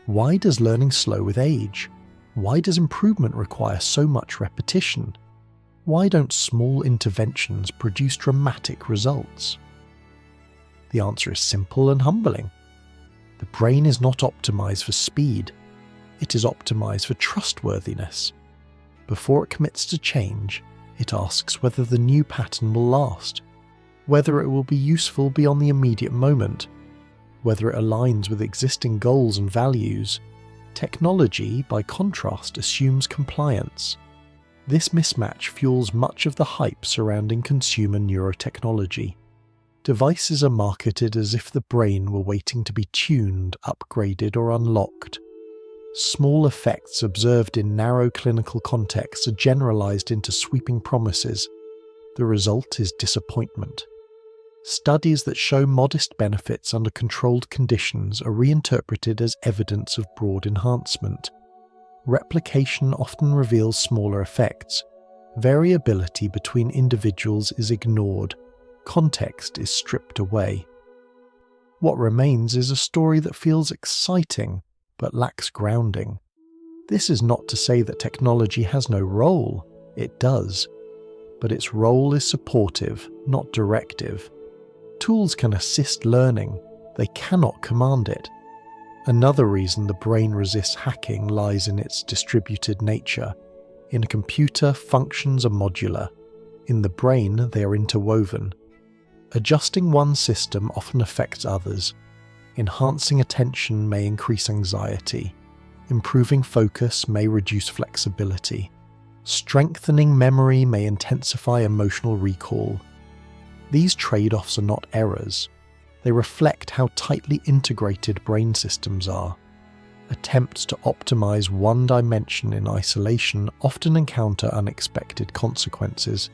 Why does learning slow with age? Why does improvement require so much repetition? Why don't small interventions produce dramatic results? The answer is simple and humbling. The brain is not optimized for speed. It is optimized for trustworthiness. Before it commits to change, it asks whether the new pattern will last, whether it will be useful beyond the immediate moment, whether it aligns with existing goals and values. Technology, by contrast, assumes compliance. This mismatch fuels much of the hype surrounding consumer neurotechnology. Devices are marketed as if the brain were waiting to be tuned, upgraded, or unlocked. Small effects observed in narrow clinical contexts are generalized into sweeping promises. The result is disappointment. Studies that show modest benefits under controlled conditions are reinterpreted as evidence of broad enhancement. Replication often reveals smaller effects. variability between individuals is ignored, context is stripped away. What remains is a story that feels exciting but lacks grounding. This is not to say that technology has no role, it does, but its role is supportive, not directive. Tools can assist learning, they cannot command it. Another reason the brain resists hacking lies in its distributed nature. In a computer, functions are modular. In the brain, they are interwoven. Adjusting one system often affects others. Enhancing attention may increase anxiety. Improving focus may reduce flexibility. Strengthening memory may intensify emotional recall. These trade-offs are not errors. They reflect how tightly integrated brain systems are. Attempts to optimize one dimension in isolation often encounter unexpected consequences.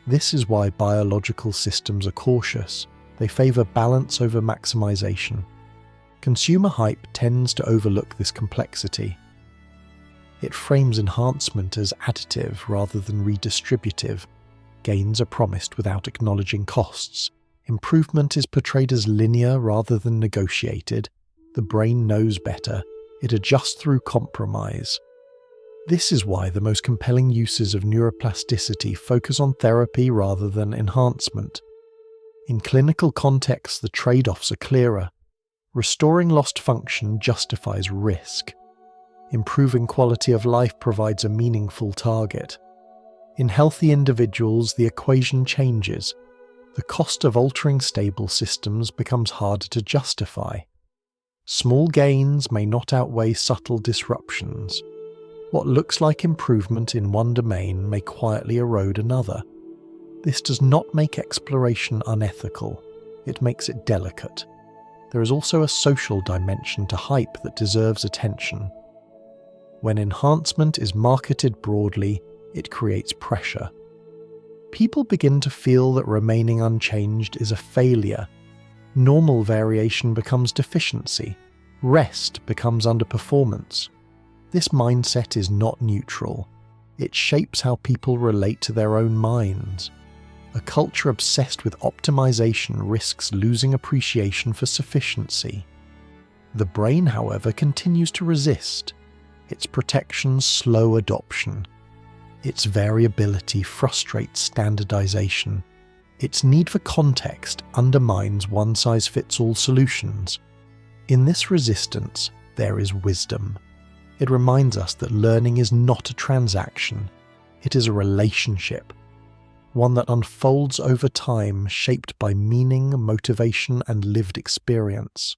This is why biological systems are cautious. They favor balance over maximization. Consumer hype tends to overlook this complexity. It frames enhancement as additive rather than redistributive. Gains are promised without acknowledging costs. Improvement is portrayed as linear rather than negotiated. The brain knows better. It adjusts through compromise. This is why the most compelling uses of neuroplasticity focus on therapy rather than enhancement. In clinical contexts, the trade-offs are clearer. Restoring lost function justifies risk. Improving quality of life provides a meaningful target. In healthy individuals, the equation changes. The cost of altering stable systems becomes harder to justify. Small gains may not outweigh subtle disruptions. What looks like improvement in one domain may quietly erode another. This does not make exploration unethical, it makes it delicate. There is also a social dimension to hype that deserves attention. When enhancement is marketed broadly, it creates pressure. People begin to feel that remaining unchanged is a failure. Normal variation becomes deficiency. Rest becomes underperformance. This mindset is not neutral. It shapes how people relate to their own minds. A culture obsessed with optimization risks losing appreciation for sufficiency. The brain, however, continues to resist. Its protections slow adoption. Its variability frustrates standardization. Its need for context undermines one-size-fits-all solutions. In this resistance, there is wisdom. It reminds us that learning is not a transaction. It is a relationship, one that unfolds over time, shaped by meaning, motivation, and lived experience.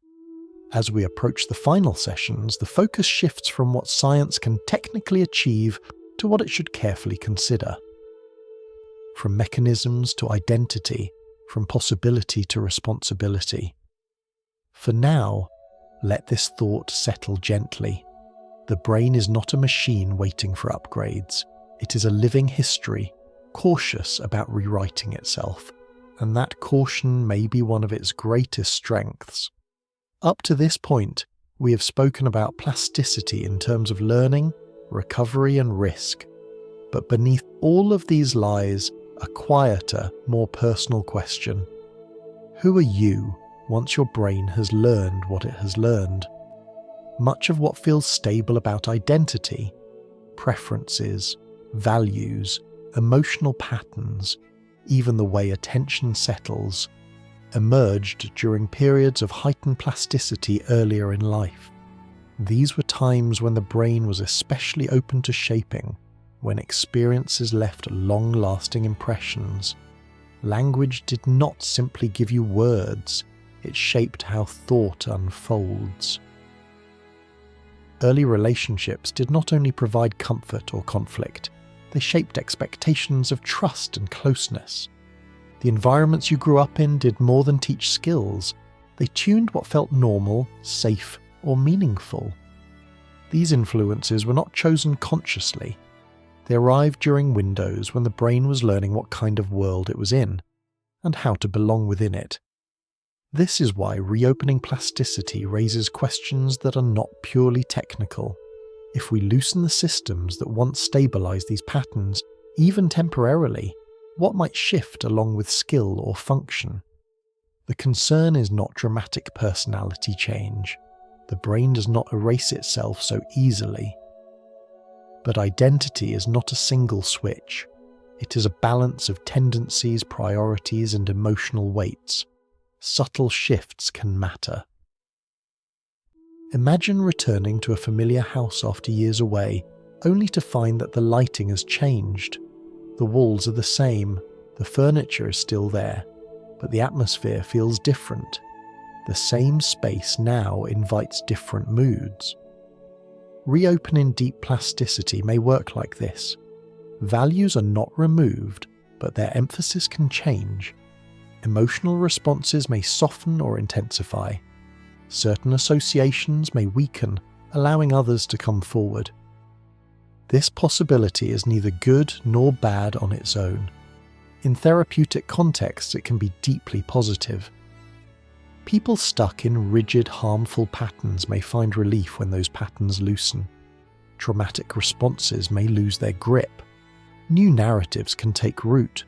As we approach the final sessions, the focus shifts from what science can technically achieve to what it should carefully consider. From mechanisms to identity, from possibility to responsibility. For now, let this thought settle gently. The brain is not a machine waiting for upgrades. It is a living history, cautious about rewriting itself, and that caution may be one of its greatest strengths. Up to this point, we have spoken about plasticity in terms of learning, recovery, and risk. But beneath all of these lies, a quieter, more personal question. Who are you once your brain has learned what it has learned? Much of what feels stable about identity, preferences, values, emotional patterns, even the way attention settles, emerged during periods of heightened plasticity earlier in life. These were times when the brain was especially open to shaping, when experiences left long-lasting impressions. Language did not simply give you words, it shaped how thought unfolds. Early relationships did not only provide comfort or conflict, they shaped expectations of trust and closeness. The environments you grew up in did more than teach skills, they tuned what felt normal, safe, or meaningful. These influences were not chosen consciously. They arrived during windows when the brain was learning what kind of world it was in, and how to belong within it. This is why reopening plasticity raises questions that are not purely technical. If we loosen the systems that once stabilized these patterns, Even temporarily, what might shift along with skill or function? The concern is not dramatic personality change. The brain does not erase itself so easily. But identity is not a single switch. It is a balance of tendencies, priorities, and emotional weights. Subtle shifts can matter. Imagine returning to a familiar house after years away, only to find that the lighting has changed. The walls are the same, the furniture is still there, but the atmosphere feels different. The same space now invites different moods. Reopening deep plasticity may work like this. Values are not removed, but their emphasis can change. Emotional responses may soften or intensify. Certain associations may weaken, allowing others to come forward. This possibility is neither good nor bad on its own. In therapeutic contexts, it can be deeply positive. People stuck in rigid, harmful patterns may find relief when those patterns loosen. Traumatic responses may lose their grip. New narratives can take root.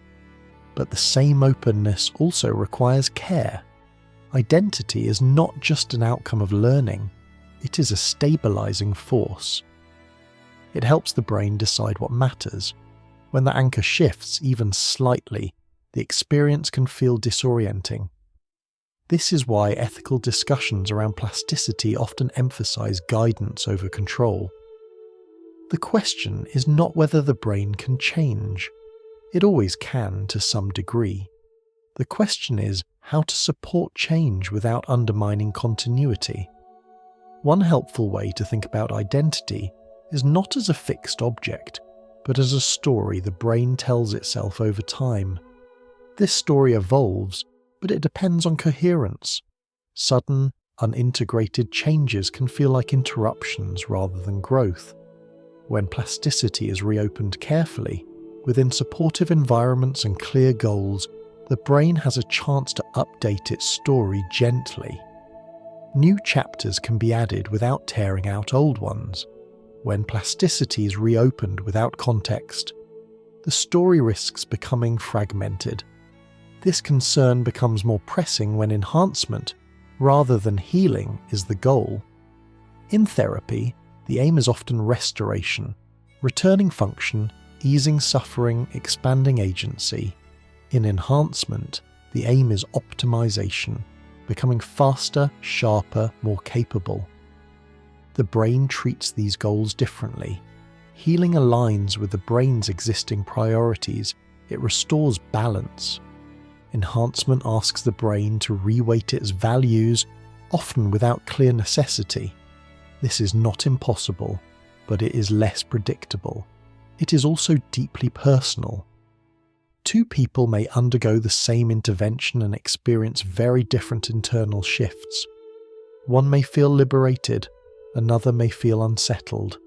But the same openness also requires care. Identity is not just an outcome of learning, it is a stabilizing force. It helps the brain decide what matters. When the anchor shifts even slightly, the experience can feel disorienting. This is why ethical discussions around plasticity often emphasize guidance over control. The question is not whether the brain can change. It always can to some degree. The question is how to support change without undermining continuity. One helpful way to think about identity is not as a fixed object, but as a story the brain tells itself over time. This story evolves, but it depends on coherence. Sudden, unintegrated changes can feel like interruptions rather than growth. When plasticity is reopened carefully, within supportive environments and clear goals, the brain has a chance to update its story gently. New chapters can be added without tearing out old ones. When plasticity is reopened without context, the story risks becoming fragmented. This concern becomes more pressing when enhancement, rather than healing, is the goal. In therapy, the aim is often restoration, returning function, easing suffering, expanding agency. In enhancement, the aim is optimization, becoming faster, sharper, more capable. The brain treats these goals differently. Healing aligns with the brain's existing priorities. It restores balance. Enhancement asks the brain to reweight its values, often without clear necessity. This is not impossible, but it is less predictable. It is also deeply personal. Two people may undergo the same intervention and experience very different internal shifts. One may feel liberated, another may feel unsettled.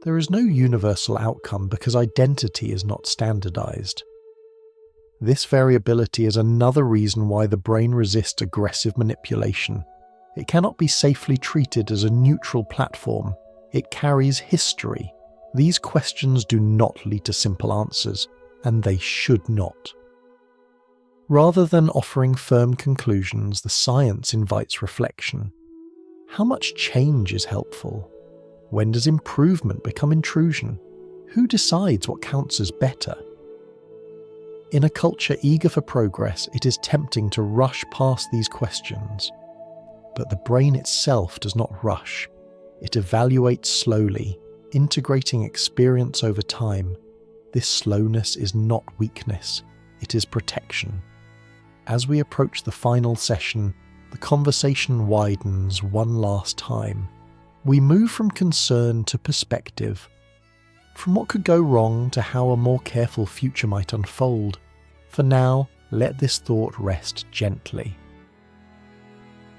There is no universal outcome because identity is not standardized. This variability is another reason why the brain resists aggressive manipulation. It cannot be safely treated as a neutral platform. It carries history. These questions do not lead to simple answers, and they should not. Rather than offering firm conclusions, the science invites reflection. How much change is helpful? When does improvement become intrusion? Who decides what counts as better? In a culture eager for progress, it is tempting to rush past these questions. But the brain itself does not rush. It evaluates slowly, integrating experience over time. This slowness is not weakness, it is protection. As we approach the final session, the conversation widens one last time. We move from concern to perspective, from what could go wrong to how a more careful future might unfold. For now, let this thought rest gently.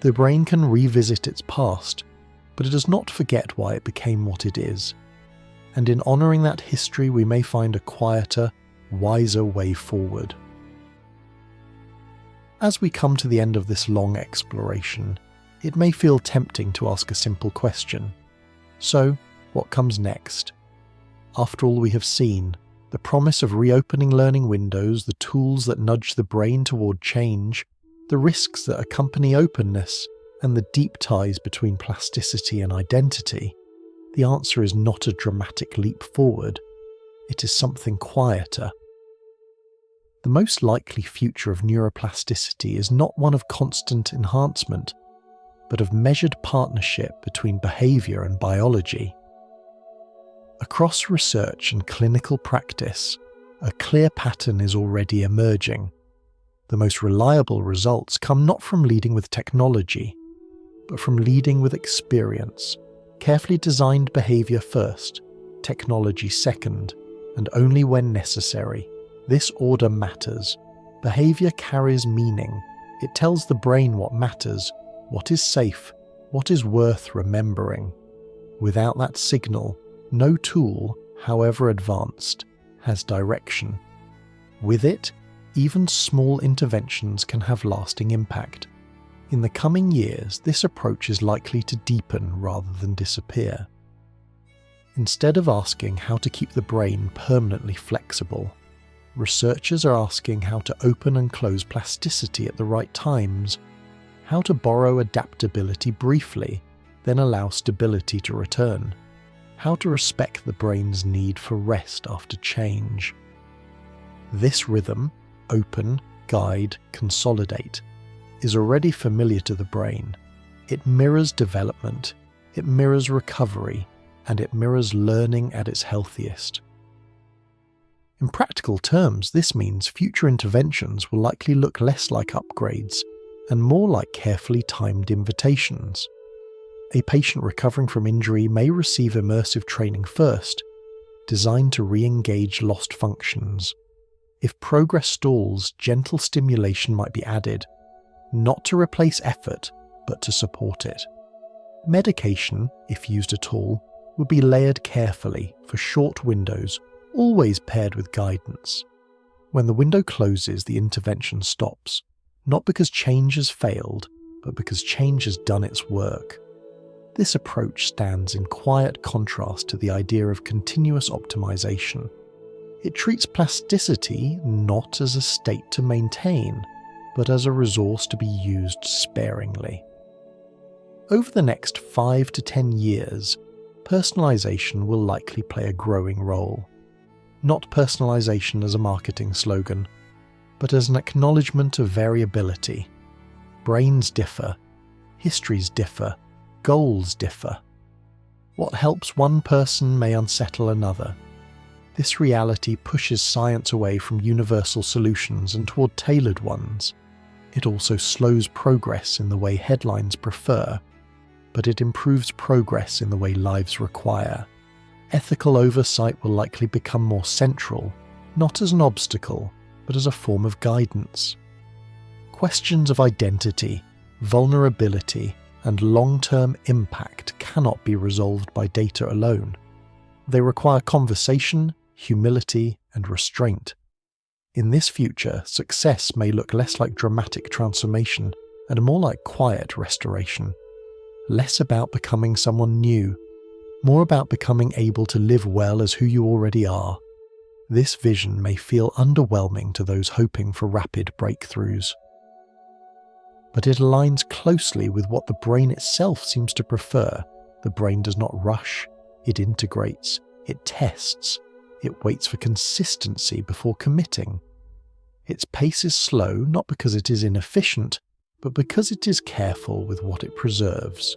The brain can revisit its past, but it does not forget why it became what it is. And in honouring that history, we may find a quieter, wiser way forward. As we come to the end of this long exploration, it may feel tempting to ask a simple question. So, what comes next? After all we have seen, The promise of reopening learning windows, the tools that nudge the brain toward change, the risks that accompany openness, and the deep ties between plasticity and identity, the answer is not a dramatic leap forward. It is something quieter. The most likely future of neuroplasticity is not one of constant enhancement, but of measured partnership between behaviour and biology. Across research and clinical practice, a clear pattern is already emerging. The most reliable results come not from leading with technology, but from leading with experience, carefully designed behaviour first, technology second, and only when necessary. This order matters. Behaviour carries meaning. It tells the brain what matters, what is safe, what is worth remembering. Without that signal, no tool, however advanced, has direction. With it, even small interventions can have lasting impact. In the coming years, this approach is likely to deepen rather than disappear. Instead of asking how to keep the brain permanently flexible, researchers are asking how to open and close plasticity at the right times, how to borrow adaptability briefly, then allow stability to return, how to respect the brain's need for rest after change. This rhythm, open, guide, consolidate, is already familiar to the brain. It mirrors development, it mirrors recovery, and it mirrors learning at its healthiest. In practical terms, this means future interventions will likely look less like upgrades and more like carefully timed invitations. A patient recovering from injury may receive immersive training first, designed to re-engage lost functions. If progress stalls, gentle stimulation might be added, not to replace effort, but to support it. Medication, if used at all, would be layered carefully for short windows, always paired with guidance. When the window closes, the intervention stops, not because change has failed, but because change has done its work. This approach stands in quiet contrast to the idea of continuous optimization. It treats plasticity not as a state to maintain, but as a resource to be used sparingly. Over the next 5 to 10 years, personalization will likely play a growing role. Not personalization as a marketing slogan, but as an acknowledgement of variability. Brains differ, histories differ, goals differ. What helps one person may unsettle another. This reality pushes science away from universal solutions and toward tailored ones. It also slows progress in the way headlines prefer, but it improves progress in the way lives require. Ethical oversight will likely become more central, not as an obstacle, but as a form of guidance. Questions of identity, vulnerability, and long-term impact cannot be resolved by data alone. They require conversation, humility, and restraint. In this future, success may look less like dramatic transformation and more like quiet restoration. Less about becoming someone new, more about becoming able to live well as who you already are. This vision may feel underwhelming to those hoping for rapid breakthroughs, but it aligns closely with what the brain itself seems to prefer. The brain does not rush, it integrates, it tests, it waits for consistency before committing. Its pace is slow not because it is inefficient, but because it is careful with what it preserves.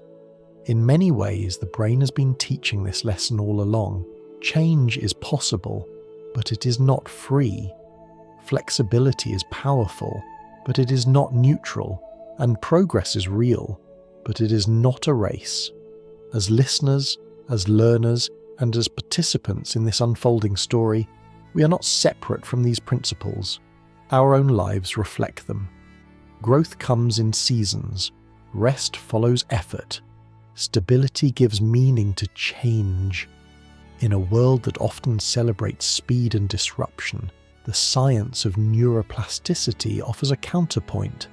In many ways, the brain has been teaching this lesson all along. Change is possible, but it is not free. Flexibility is powerful, but it is not neutral. And progress is real, but it is not a race. As listeners, as learners, and as participants in this unfolding story, we are not separate from these principles. Our own lives reflect them. Growth comes in seasons. Rest follows effort. Stability gives meaning to change. In a world that often celebrates speed and disruption, the science of neuroplasticity offers a counterpoint.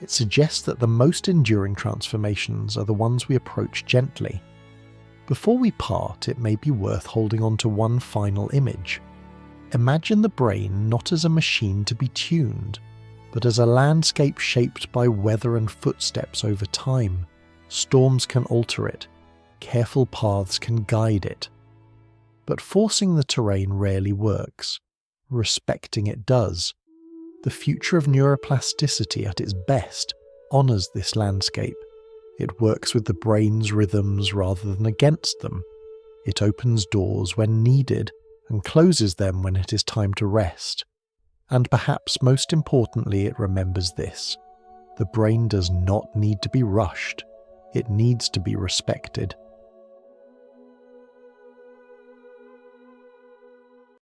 It suggests that the most enduring transformations are the ones we approach gently. Before we part, it may be worth holding on to one final image. Imagine the brain not as a machine to be tuned, but as a landscape shaped by weather and footsteps over time. Storms can alter it, careful paths can guide it. But forcing the terrain rarely works. Respecting it does. The future of neuroplasticity at its best honours this landscape. It works with the brain's rhythms rather than against them. It opens doors when needed and closes them when it is time to rest. And perhaps most importantly, it remembers this: the brain does not need to be rushed. It needs to be respected.